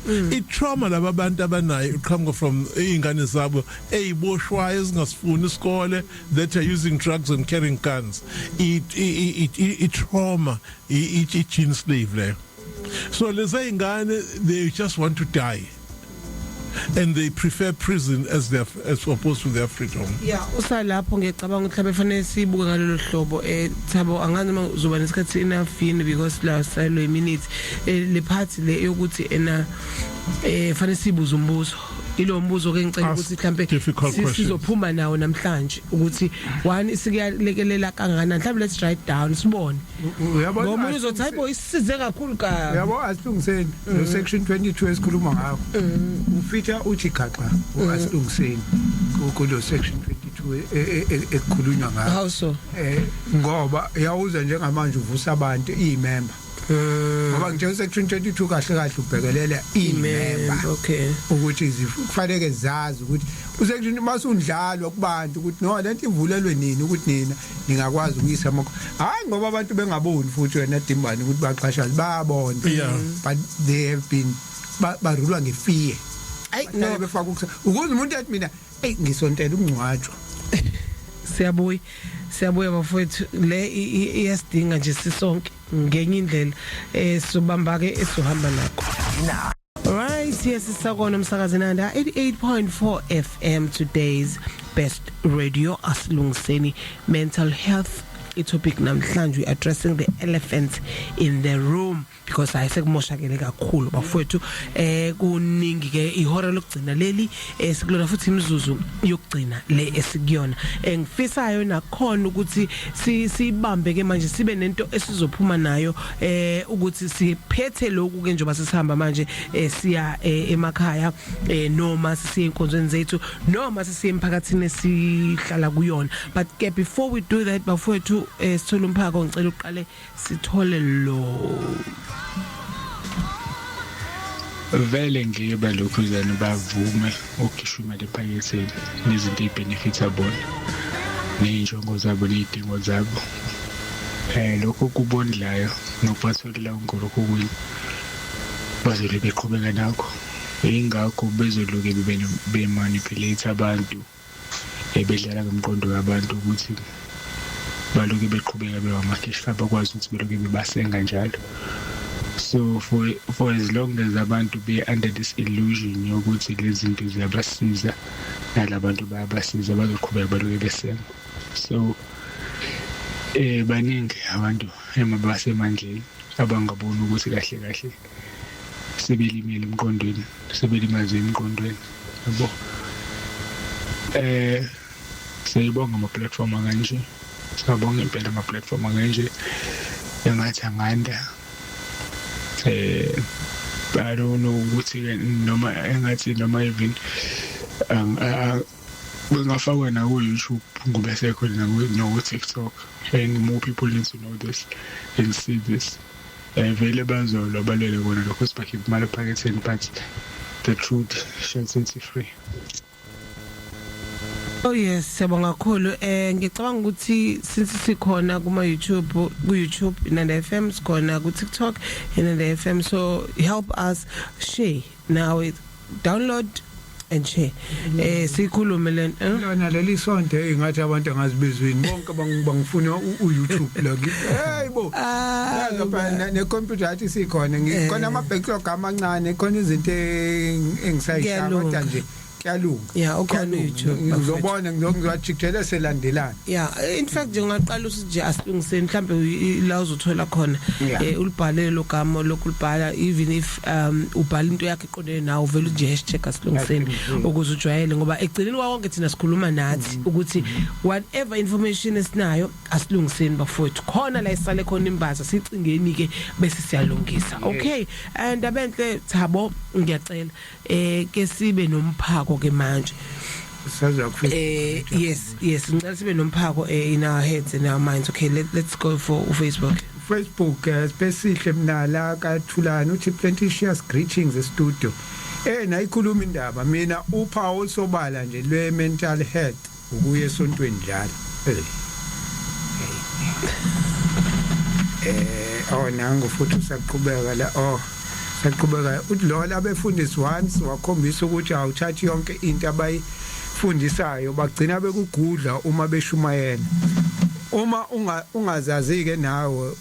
Itrauma labantu abanayo iqhamuka from ingane zabo eziboshwayo ezingasifuni isikole that are using drugs and carrying guns. Trauma, gene slave there. So lezi ingane, they just want to die. and they prefer prison as opposed to their freedom. Yeah, usalapho ngiyacabanga ukuthi abefanele sibuke ngalolu hlobo Thabo angazi uma uzoba nesikhathi enough yini because la silo minutes le part le yokuthi fanele sibuze umbuzo ilo mbuzo ke ngicela ukuthi mhlambe sizophuma nawo namhlanje ukuthi one isikuyalekelela kangana mhlambe let's write down sibone uyabona ngoba uzothi hayibo isize kakhulu ka uyabo asilungiseni lo section 22 esikhuluma ngawo ufitha uthi gaxa asilungiseni kulo section 22 ekukhulunywa ngawo how so ngoba yawuza njengamanje uvusa abantu imember ngoba nje section 22 kahle kahle ubhekelela imember okay ukuthi kufanele zazi ukuthi usection masundlalo kubantu ukuthi no lento ivulelwe nini ukuthi nina ningakwazi ukuyisa amakho hayi ngoba abantu bengaboni futhi wena Dimbani ukuthi baqasha bayabona but they have been barulwa ngefear no befaka ukuze umuntu athi mina ngisontela ukungcwatshwa siyabuya bafowethu le iyasidinga nje sisonke ngenye indlela sobamba ke esohamba nakho right yes isakona umsakazi nanda 88.4 FM today's best radio asilungiseni mental health topic namhlanje we addressing the elephant in the room because ayisekumoshakele kakhulu bafowethu kuningi ke ihora lokugcina leli sikulona futhi imizuzu yokugcina le esikuyona ngifisayo nakhona ukuthi sibambe ke manje sibe nento esizophuma nayo ukuthi siphethe lokhu ke njengoba sisihamba manje siya emakhaya noma sisiya enkonzweni zethu noma sisiya emphakathini sihlala kuyona but ke before we do that bafowethu sithola umphako ngicela uqale sithole lo vele ngiba lokho zana bavume ukugishuma lephaketheni nezinto ebenefits abona nenjongo zabo nezidingo zabo lokho kubondlayo nokuphatholela ngolokho kuyini bazobe beqhubeka nakho ingakho bezoluke bemanipulate abantu bedlala ngomqondo wabantu ukuthi baloke beqhubeka bewamakesh bakwazi ukuthi beloke bebasenga njalo. So for as long as abantu be under this illusion yokuthi lezi zinto ziyabasiza nalabantu bayabasiza bazoqhubeka baloke besenga. So baningi abantu basemandleni abangabona ukuthi kahle kahle sebelimele emqondweni sebelimaze emqondweni yabo. Siyabonga ama platform kanje. Siyabonga impela ama platform kanje engathi anganda I don't know ukuthi noma engathi noma even bengafakwa na ku YouTube ngoba sekhona no TikTok and more people need to know this and see this vele bazolo balele kona lokho sibakhe imali ephaketheni but the truth shall set you free. Oh yes, siyabonga kakhulu. Ngicabanga ukuthi since sikhona kuma YouTube, ku YouTube Inanda FM, sikhona ku TikTok Inanda FM, so help us share. Now download and share. Sikhulume lona leli sonto engathi abantu angazibizwini bonke bangifuna uYouTube la hayibo lapha necomputer athi sikhona ngikhona ama backlog amancane khona izinto engisayishaya kodwa nje kuyalunga. Yeah, ukhona YouTube. Ngizobona ngizojikela selandelana. Yeah, in fact ngingaqala ukuthi nje asilungiseni mhlambe la uzothola khona ulibhalele logama lokulibhala even if ubhala into yakhe iqondene nawo vele nje hashtag asilungiseni ukuze ujwayele ngoba egcineni wonke thina sikhuluma nathi ukuthi whatever information esinayo asilungiseni bafowethu khona la isale khona imbaza sicingeni ke bese siyalungisa. Okay, and abenhle Thabo ngiyacela ke sibe nomphako ke manje yes ngicela sibe nomphako in our heads and our minds. Okay, let's go for Facebook especially mnala kaThulani uthi plenty shares greetings e-studio nayikhuluma indaba mina uphawu sobala nje lwe mental health ukuye esontweni njalo nangu futhi usaqhubeka la saqhubeka uthi lo labefundisi once wakhombisa ukuthi awuthathi yonke into abayifundisayo bagcina bekugudla uma beshumayela. Uma ungazazi ke nawe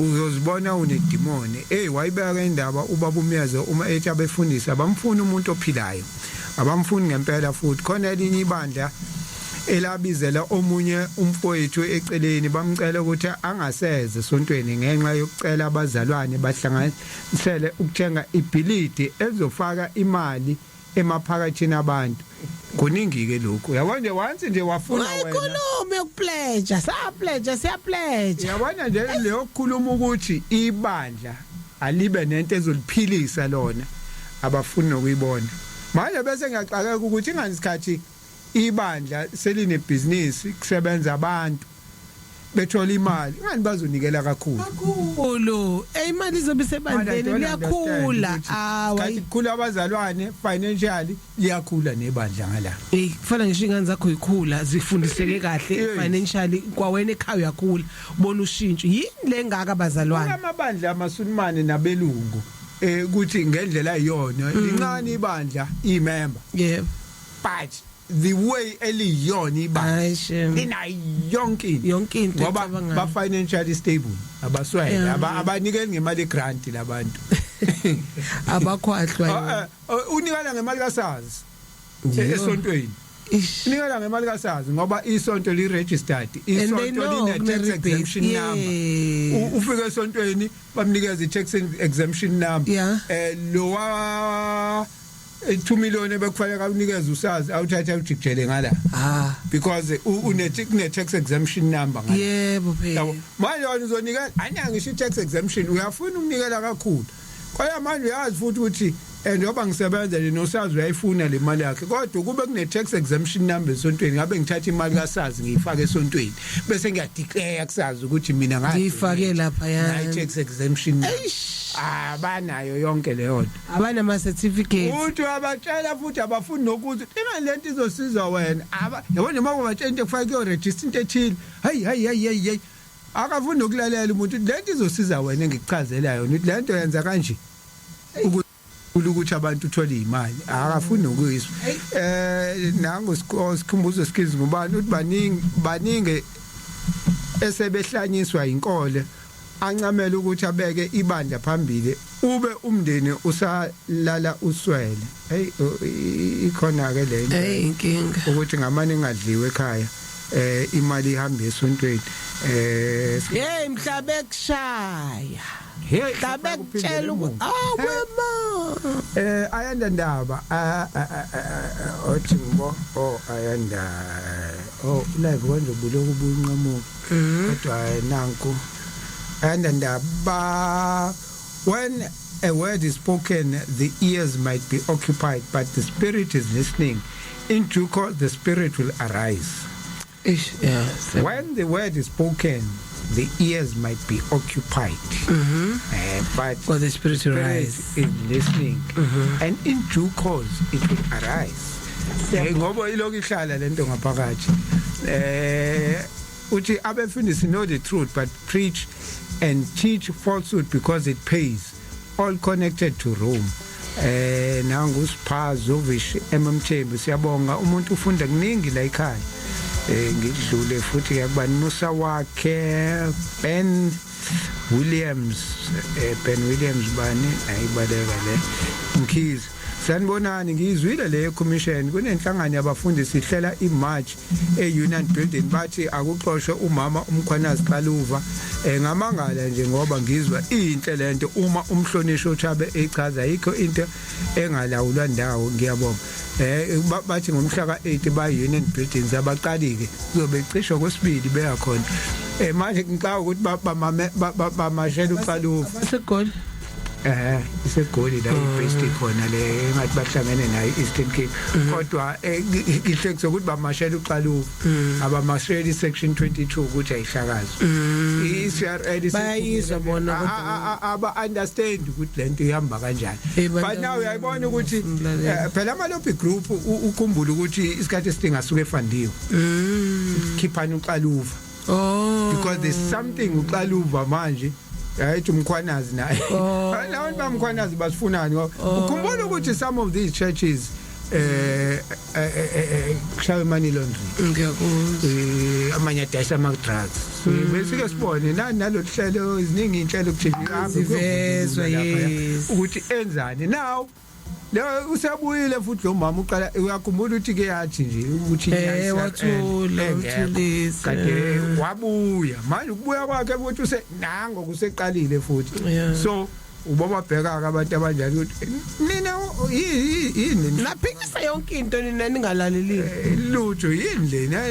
uzozibona unedimoni wayibeka indaba ubaba umyazo uma ethi abefundisa bamfuna umuntu ophilayo abamfuni ngempela futhi khona elinye ibandla elabizela omunye umfowethu eceleni bamcela ukuthi angaseze esontweni ngenxa yokucela abazalwane bahlanganisele ukuthenga ibhilidi ezofaka imali emaphakathini abantu kuningi ke lokho yabona once nje wafuna wena ayikhulume ukupledge siyapledge yabona nje leyo kukhuluma ukuthi ibandla alibe nento ezoliphilisa lona abafuni nokuyibona manje bese ngiyacakeka ukuthi inganisikhathi ibandla seline business kusebenza abantu bethola imali ngani bazonikela kakhulu imali izobe sebandleni liyakhula kanti kukhula abazalwane financially liyakhula nebandla ngala kufana ngisho ingane zakho ikhula zifundiseke kahle financially kwawena ekhaya uyakhula ubona ushintsho yini lengaka abazalwane amabandla amasunimane nabelungu ukuthi ngendlela ayiyona lincane ibandla imember yebo but the way eliyona ibandla ina yonke into ngoba ba financially stable abaswele abanikeli ngemali grant labantu abakhwahlwa unikela ngemali kasazi esontweni unikela ngemali kasazi ngoba isonto li registered isonto line tax exemption number ufika esontweni bamnikeza i tax exemption number lowa 2 million ebekufanele unikeze usazi awuthatha ujikjele ngala because une tax exemption number ngala yebo phela manje wena uzonikela anyangisho i tax exemption uyafuna ukunikela kakhulu kwaye manje uyazi futhi ukuthi njengoba ngisebenza le nosazi uyayifuna le mali yakhe kodwa kube kune tax exemption number esontweni ngabe ngithatha imali kasazi ngiyifaka esontweni bese ngiyadeclare kusazi ukuthi mina ngifake lapha yana tax exemption abanayo yonke leyo nto abana ama certificate uthi abatshela futhi abafuni nokuthi imali lento izosiza wena yabona uma kubatshela into ekufaka iyo register into ethile hayi akafuni nokulalela umuntu lento izosiza wena engikuchazela yona ukuthi lento yenza kanje ukuthi abantu uthola imali akafuni nokuyizwa nango sikhumbuzo skills ngubani ukuthi baningi esebehlanyiswa inkole ancamela ukuthi abeke ibandla phambili ube umndeni usalala uswele ikhona ke le inkinga ukuthi ngamani engadliwe ekhaya imali ihamba esontweni mhlabe kushaya mhlabe kutshela ukuthi wema ayanda ndaba othi ngibo ayanda live kwenza buloku bunqamuka kodwa nanku ayanda ndaba when a word is spoken the ears might be occupied but the spirit is listening in due course the spirit will arise. When the word is spoken, the ears might be occupied, but the spirit will rise. Is listening, and in due course it will arise. Ngoba ilokhu ihlala lento ngaphakathi. Uthi abefundisi know the truth, but preach and teach falsehood because it pays. All connected to Rome. Nangu Sphazo Vish Mthembu siyabonga umuntu ufunda kuningi la ekhaya. Ngidlule futhi yakubani Musa wakhe Ben Williams bani ayibaleka le Mkhize sanibonani ngizwile le commission kunenhlangano yabafundisi ihlela imarch eUnion Building bathi akuxoshwe umama umkhwanazi Xaluva ngamangala nje ngoba ngizwa inhle lento uma umhlonishwa uThabe echaza yikho into engalawulwa ndawo ngiyabonga bathi ngomhla ka8 ba Union Buildings abaqalike kuzobe cisho kwesibili beya khona manje ngicela ukuthi bamashela uXaluva basegoli isegoli la ibhesti khona le ngathi bahlangene nayo Eastern Cape kodwa ngihlekise ukuthi bamashela uXaluva abamashela section 22 ukuthi ayihlakazo iCRL bayizwa bona aba understand ukuthi lento ihamba kanjani but now uyayibona ukuthi phela ama lobby group ukhumbula ukuthi isikhathi esidingasuke efandiwe khiphana uXaluva because there's something uXaluva manje yayithi umkhwanazi naye labantu bamkhwanazi basifunani ukhumbula ukuthi some of these churches kushawe money laundry ngiyakuzwa amanye adayisa ama drugs besike sibone nalo hlelo iziningi inhlelo kuthi zivezwa yes ukuthi enzani now lo usabuyile futhi lo mama uqala uyakhumbula ukuthi ke yathi nje ukuthi wathulisa kade wabuya manje ukubuya kwakhe ukuthi usenango kuseqalile futhi so ubaba bheka abantu abanjalo ukuthi nina yini naphikisa yonke into nina ningalaleli lutho yini lena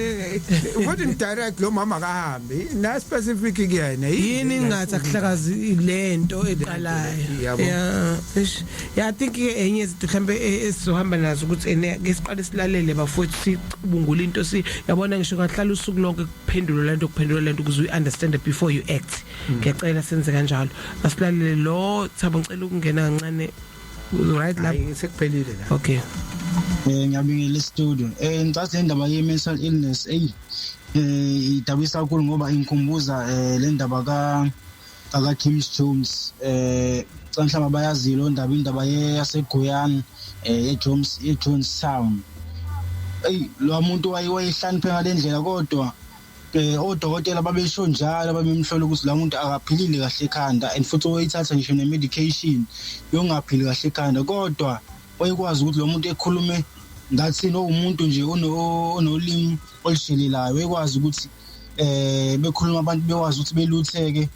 ukuthi direct lo mama akahambe na specific kuyena yini ngathi akuhlakazi lento eqalayo I think enye izinto mhlambe esizohamba nazo ukuthi ke siqale silalele bafowethu sicubungula into yabona ngisho ngahlala usuku lonke kuphendula lento ukuze you understand it before you act ngiyacela senze kanjalo asilalele lo Thabo ngicela ukungena kancane right lapho sekuphelile la okay ngiyabingelela studio ngicela indaba ye mental illness idabisa kakhulu ngoba ingikhumbuza le ndaba ka Kim Jones mhlawumbe bayazi lo indaba yaseGuyana Jones Town lo muntu wayehlanipheka ngalendlela kodwa odokotela babesho njalo babemhlola ukuthi la muntu akaphilile kahle ekhanda and futhi oyithatha ngisho ne medication yongaphili kahle ekhanda kodwa wayekwazi ukuthi lo muntu ekhulume ngathi umuntu nje onolimi olishelelayo wayekwazi ukuthi bekhuluma abantu bekwazi ukuthi belutheke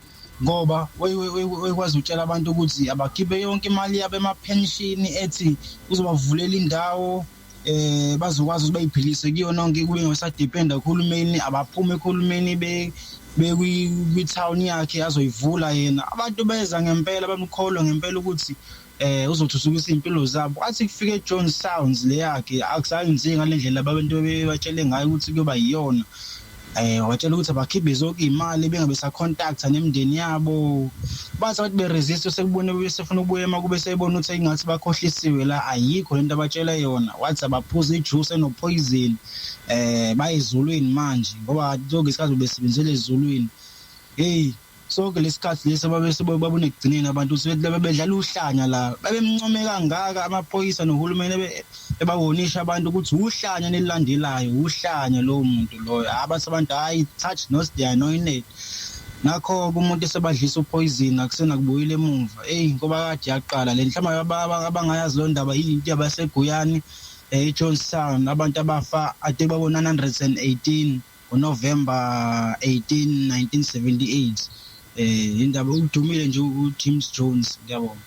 ngoba wayekwazi ukutshela abantu ukuthi abakhiphe yonke imali yabo emapension ethi uzobavulela indawo bazokwazi ukuthi bayiphilise kuyona yonke kube ngosadependa kuhulumeni abaphume kuhulumeni kwi town yakhe azoyivula yena abantu beza ngempela bamkholwa ngempela ukuthi uzothuthukisa impilo zabo athi kufike John Sounds le yakhe akusayenzi ngalendlela abantu bebatshele ngayo ukuthi kuba yiyona watshela ukuthi abakhiphe zonke imali bengabe sa contact nemndeni yabo bathi abantu beresist sekubone besefuna ukubuya makube sebona ukuthi ingathi bakhohlisiwe la ayikho lento abatshela yona wathi abaphuza ijuice eno poison bayizulwini manje ngoba zonke isikhathi besebenzele ezulwini sonke lesikhathi lesi babone ekugcineni abantu ukuthi bedlala uhlanya la babemncome kangaka amaphoyisa nohulumeni ebawonisha abantu ukuthi uhlanya nelilandelayo uhlanya lo muntu loyo abantu hayi touch not they are anointed nakho umuntu esebadlisa upoison akusena kubuyile emuva ngoba kade yaqala le mhlawumbe abangayazi lo ndaba into yabaseGuyana eJohnstown abantu abafa ade babona 918 ngoNovember 18 1978 indaba udumile nje uJames Jones ngiyabonga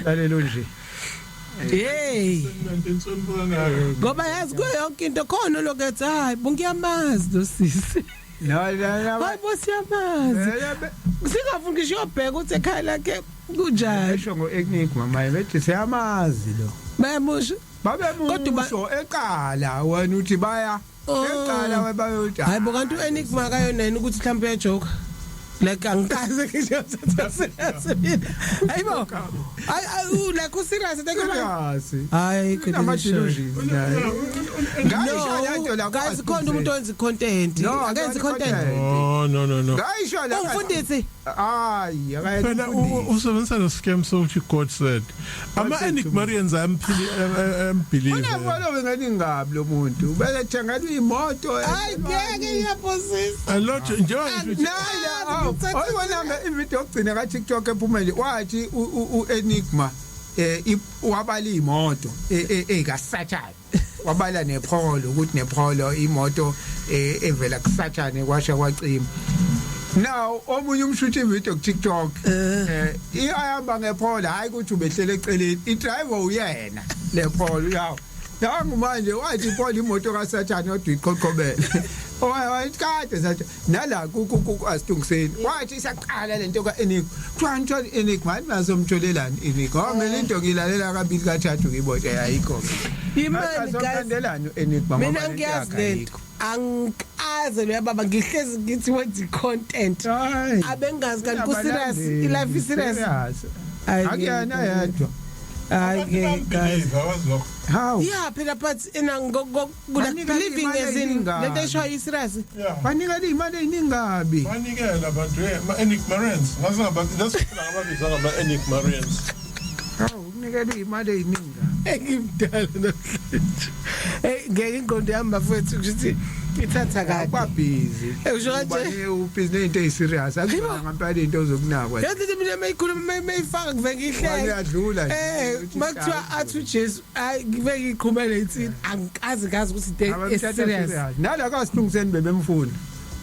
lalelo nje ngoba yazi kuyo yonke into khona lokethi hayi ngiyamazi lo sisi hayi bosiyamazi singafuni ngisho yobheka ukuthi ekhaya lakhe kunjani esho ngo-Enigma manje bethi siyamazi lo bayamusho babemusho eqala wena uthi baya eqala webayothi hayi bo kanti uEnigma akayonena ukuthi mhlawumbe uyajoka like angikaze ngisho hayibo like userious hayi guys khona umuntu wenza content akenza content no ngayisho la ungifundisi hayi phela usebenzisa lo scam so which God said ama Enigmarians believe unabona ngani ngabi lo muntu belethenga imoto hayi ngeke iyaphosisa a lot nje oyibona ivideo ogcina ka TikTok ephumele wathi uEnigma wabala imoto ekaSathane wabala nePolo ukuthi nePolo imoto evela kuSathane kwasha kwacima now omunye umshuthi ivideo ku TikTok iyahamba ngePolo hayi ukuthi ubehlele eceleni idriver uyena lePolo yawo yangu manje wathi iPolo imoto kaSathane odwa iqoqobele kade sathi nala asithungiseni wathi isaqala lento kaEnigma kuthiwa Enigma nazo umtholelani Enigma ngale into ngilalela kabili kathathu ngibothe ayikho imali guys Enigma mina ngiyazi lento angikaze lo yababa ngihlezi ngithi wenza content abengazi kanti ku serious life is serious akuyena yedwa hayi guys how yeah phela but believing as in lento esho isirious banika imali eningabi banikela abantu Enigmarians ngazingaba ababiza ngaba Enigmarians unikela imali eningabi engimdala namhlanje ngeke inqondo yami bafethu ukuthi ithatha kade busy usho kanje ubhizinisi into eziserious akuba ngempela into ozokunakwa yathi mina mayikhuluma mayifaka kuveke ihlelo yadlula makuthiwa athi uJesu kuveke iqhumele itsini angikazi ukuthi into serious nala kaSilungiseni bebemfuna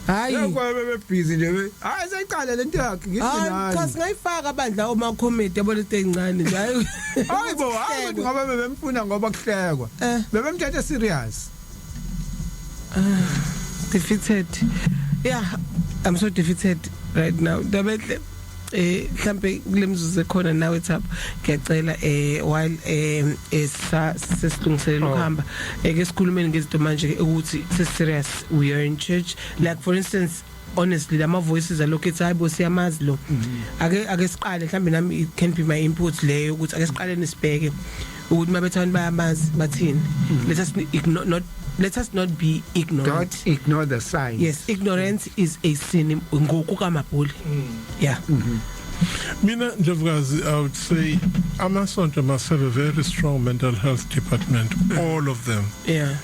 hayi bebe busy nje hayi seyiqala lento yakhe ngithi nani cha singayifaka abandla oma comedy yabo lento ezincane nje hayibo hayi ngoba bebemfuna ngoba kuhlekwa bebemthatha serious defeated. Yeah, I'm so defeated right now. Dabele mhlambe kulemzuzu ekhona nawe eThapha ngiyacela while sesilungiselela ukuhamba ke sikhulumeni ngezinto manje ukuthi serious we are in church like for instance honestly lama voices alokho ethi hayibo siyamazi lo ake siqale mhlambe nami it can be my input leyo ukuthi ake siqale nisibheke ukuthi mabethani bayamazi bathini let us not be ignorant. Don't ignore the signs. Yes, ignorance is a sin ngokukamabhuli. Yeah. Mina Ndlovukazi, I would say Amasonto must have a very strong mental health department, all of them. Yeah.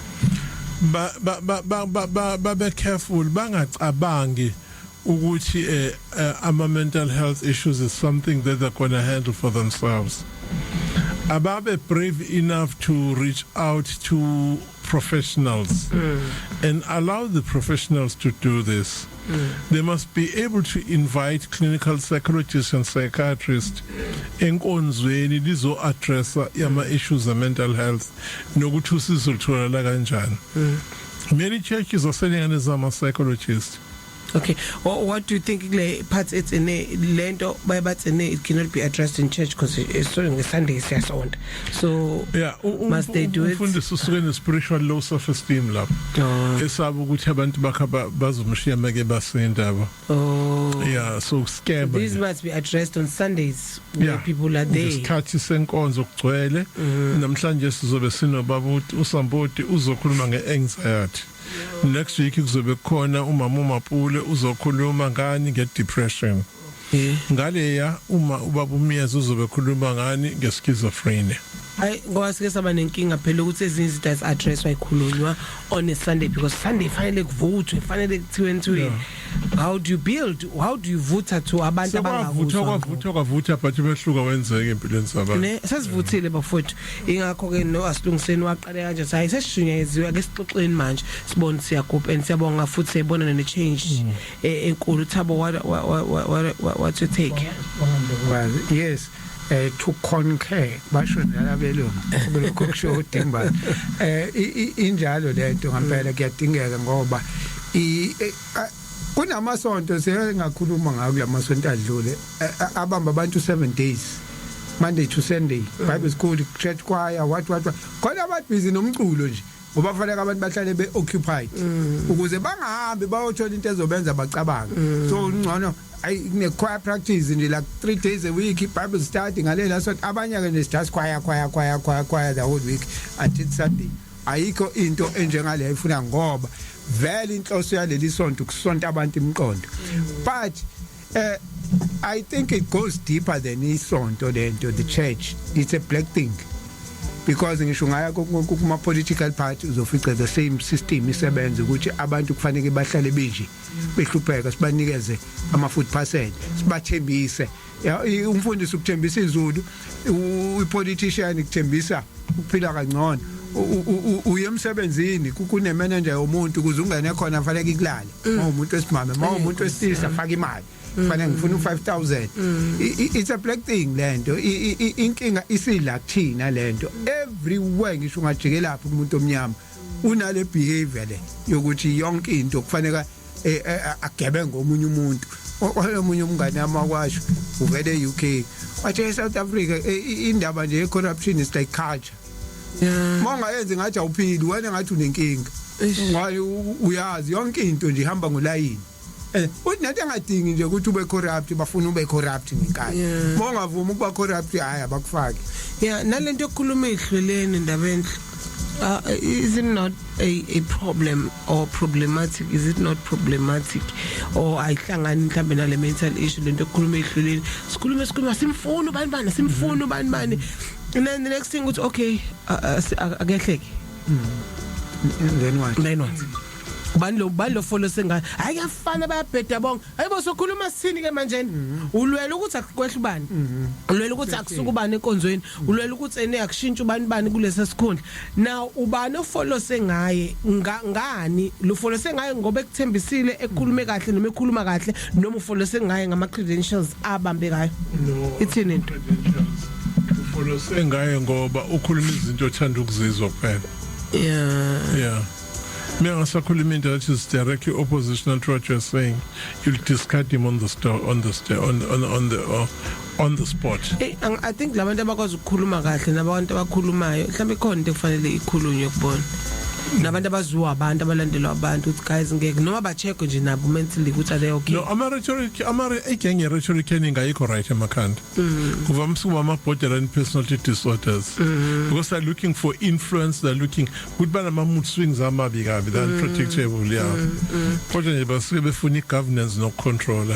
But be careful, bangacabangi ukuthi ama mental health issues is something that they're going to handle for themselves. Ababe brave enough to reach out to professionals and allow the professionals to do this. They must be able to invite clinical psychologists and psychiatrists enkonzweni lizo address yama issues of mental health nokuthi usizo lutholakala kanjani. Many churches are sending an psychologist. Okay, what do you think parts it's in lento bayabathi it cannot be addressed in church because it's during the Sunday session. So yeah, must they do it? Ufundisa usuke ne spiritual low self-esteem lapho. Esaba ukuthi abantu bakha bazomshiya make basindaba. Yeah, so scam. These must be addressed on Sundays where people are there. Isikhathi senkonzo kugcwele namhlanje sizobe sinobabuthi uSamboti uzokhuluma ngeanxiety. Next week kuzobe khona umama uMapule uzokhuluma ngani ngedepression. Ngaleya uma ubaba uMiyezi uzobe khuluma ngani ngeschizophrenia. Hayi ngoba sike saba nenkinga phela ukuthi ezinye izinto address wayikhulunywa on a Sunday because Sunday finally kuvuthwe fanele kuthiwe how do you build, how do you vutha to abantu abangavutha but umehluko wenzeke empilweni zabantu ne sesivuthile bafowethu ingakho ke no asilungiseni waqale kanje hayi sesishunyezwe ake sixoxeni manje sibone siyagubha and siyabonga futhi siyibona ne change enkulu Thabo what you take well yes to concur basho nalabelungu lokho kusho udimba injalo lento ngempela kuyadingeka ngoba kunamasonto sengakhuluma ngawo lamasonto adlule abamba abantu 7 days Monday to Sunday Bible school church choir what khona abantu busy nomculo nje ngoba fanele abantu bahlale be occupied ukuze bangahambi bayothola into ezobenza bacabanga so ngcono ne choir practice nje like 3 days a week Bible study ngalela so abanye ke nje just choir the whole week until Sunday ayikho into enjengale ifuna ngoba vele inhloso yaleli sonto kusonta abantu imiqondo but I think it goes deeper than isonto lento the church it's a black thing because ngisho ngaya kuma political party uzofica the same system isebenza ukuthi abantu kufanele bahlale benje behlupheka sibanikeze ama food parcel sibathembise umfundisi ukuthembisa izulu upolitician ukuthembisa ukuphila kangcono uye emsebenzini kune manager yomuntu ukuze ungene khona kufanele ikulale umuntu wesimame umuntu wesilisa faka imali kufanele ngifuna u5000 it's a black thing lento inkinga isila kuthina lento everywhere ngisho ungajike lapho umuntu omnyama unale behavior le yokuthi yonke into kufanele agebe ngomunye umuntu omunye umngane amakwasho uvele UK wathi South Africa indaba nje corruption is like culture Monga yenze ngathi awuphili wena ngathi unenkinga ngayi uyazi yonke into nje ihamba ngolayini uthi nathi angadingi nje ukuthi ube corrupt bafuna ube corrupt ngenkani mongavuma ukuba corrupt hayi abakufaki nalento yokukhuluma ihleleni indabeni is it not a problem or problematic? Is it not problematic or ayihlangani mhlambe nale mental issue lento yokukhuluma ihleleni sikhuluma simfuno bani and then the next thing was okay akehleke then what ubani lo follow sengayo ayafana bayabheda bonke hayibo sokhuluma sini ke manje ulwela ukuthi akukwehla ubani ulwela ukuthi akusuka ubani enkonzweni ulwela ukuthi ene akushintsha ubani kulesa sikhundla now ubani ofollow sengaye ngani lo follow sengaye ngoba ekuthembisile ekhulume kahle noma ekhuluma kahle noma ufollow sengaye ngama credentials abambekayo ithini into ufollow sengaye ngoba ukhuluma izinto othanda ukuzizwa kuphela yeah Mina sakhuluma into that is directly oppositional to what you're saying. You'll discard him on the spot. I think labantu abakwazi ukukhuluma kahle nabantu abakhulumayo mhlawumbe khona into kufanele ikhulunywe kubona. Nabantu abaziwa abantu abalandelwa abantu ukuthi guys ngeke noma bacheck nje nabo mentally ukuthi are okay. No, igenge rhetoric engayikho right emakhanda. Kuva msuku ama borderline personality disorders. Because they're looking for influence, they're looking good bana mood swings amabi kabi than protectable yeah. Kodwa nje basuke befuna governance no control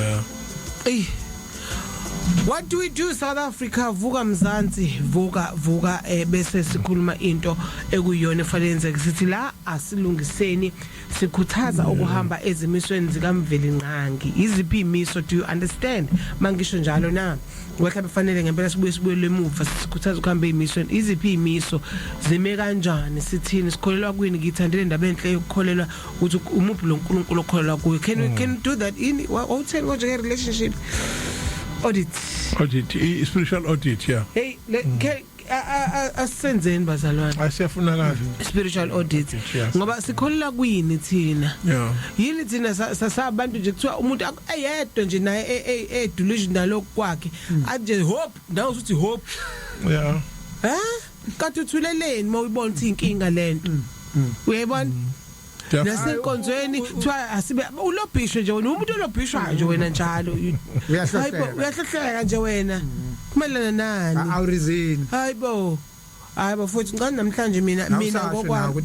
What do we do South Africa vuka mzansi vuka bese sikhuluma into ekuyona efanele yenzeke sithi la asilungiseni sikhuthaza ukuhamba ezimisweni zikaMveli Nqangi iziphi imiso do you understand mangisho njalo na ngoba kufanele ngempela sibuye emuva sikhuthaza ukuhamba ezimisweni iziphi imiso zime kanjani sithini sikholelwa kwini ngithandile indaba enhle yokukholelwa ukuthi umuphi lo uNkulunkulu okholelwa kuye can you do that in what nje relationship audit spiritual audit yeah hey asenzeni bazalwane asiyafunakala spiritual audit ngoba sikholelwa kwini thina yini thina sasabantu nje kuthiwa umuntu ayedwa nje naye delusional okwakhe anje hope nawe uthi hope yeah kanti uthuleleni mawubona ukuthi inkinga lento uyayibona nasenkonzweni kuthiwa asibe ulobhisho nje wena umuntu olobhishwa nje wena njalo uyahlehleka nje wena kumelana nani awurizini hayibo futhi ngani namhlanje mina ngokwami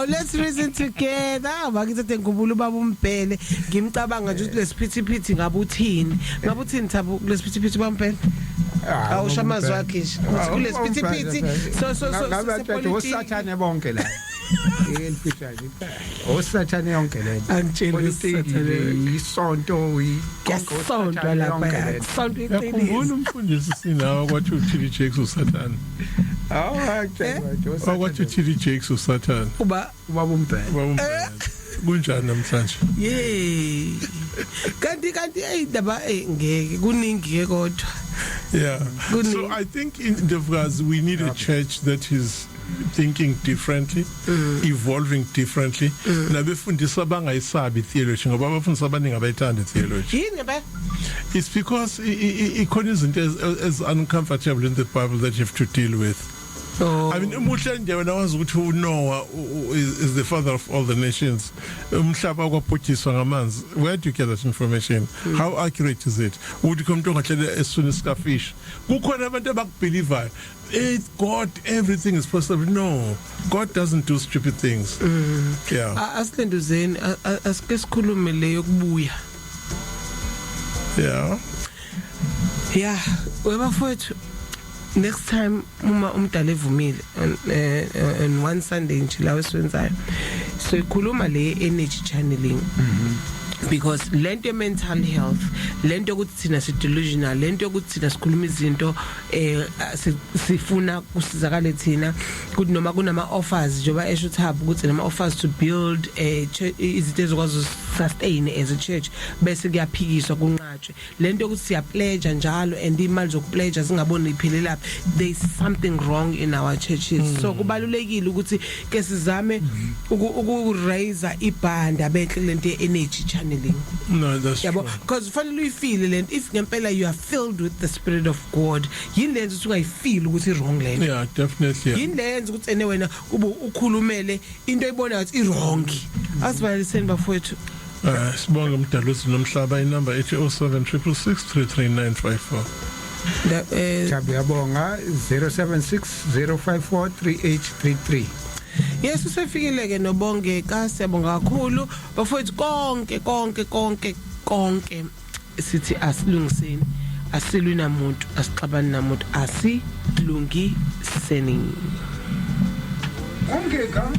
let's reason together abakithe ngubula ubaba uMbhele ngimcabanga nje ukuthi lesiphithiphithi ngabuthini Thabo lesiphithiphithi baMbhele awushamazwe wakhe nje kulesiphithiphithi so usathane bonke la elifishaje osathane yonke le angitshela isonto isonto lapha isonto yakhumbula umfundisi sinawo kwathi uTD Jakes usathane kwathi uTD Jakes usathane ubaba uMbhele kunjani namhlanje kanti ayidaba ngeke kuningi ke kodwa so I think in Devraz we need a church that is thinking differently evolving differently nabefundisa bangayisabi theology ngoba abafundisa abaningi abayithanda theology yini ba it's because ikhona izinto as uncomfortable in the Bible that you have to deal with. I mean umuhle nje wena wazi ukuthi uNoah is the father of all the nations umhlaba kwabhujiswa ngamanzi where do you get that information how accurate is it uthi umuntu ongahlele esweni sikafish kukhona abantu abakubelievayo God everything is possible no God doesn't do stupid things asilenduzeni asike sikhulume leyo kubuya webafowethu next time uma umdala evumile on one Sunday nje la weswenzayo so ikhuluma le energy channeling because lento mental health lento ukuthi thina si delusional lento ukuthi thina sikhuluma izinto sifuna kusizakale thina ukuthi noma kunama offers njoba esho Thabo ukuthi nama offers to build izinto ezokwazi sustain as a church bese kuyaphikiswa kunqatshwe lento ukuthi siya pledge njalo and imali zokupledge zingaboni iphelela there is something wrong in our churches so kubalulekile ukuthi ke sizame uku raise ibhanda benhle lento energy channeling. No, that's true. Because finally you feel it if ngempela you are filled with the spirit of God yini lenzo ukuthi ungayifeel ukuthi wrong lento yeah definitely yini lenzo ukuthi ene wena ube ukhulumele into oyibona ukuthi wrong asibaliseni bafowethu sibonga umdalusi nomhlaba inamba ethi 0766339954 Thabi yabonga 0760543833 Yes usefikile ke nobongeka siyabonga kakhulu bafowethu konke sithi asilungiseni asilwi namuntu asixabani namuntu asilungiseni ongeka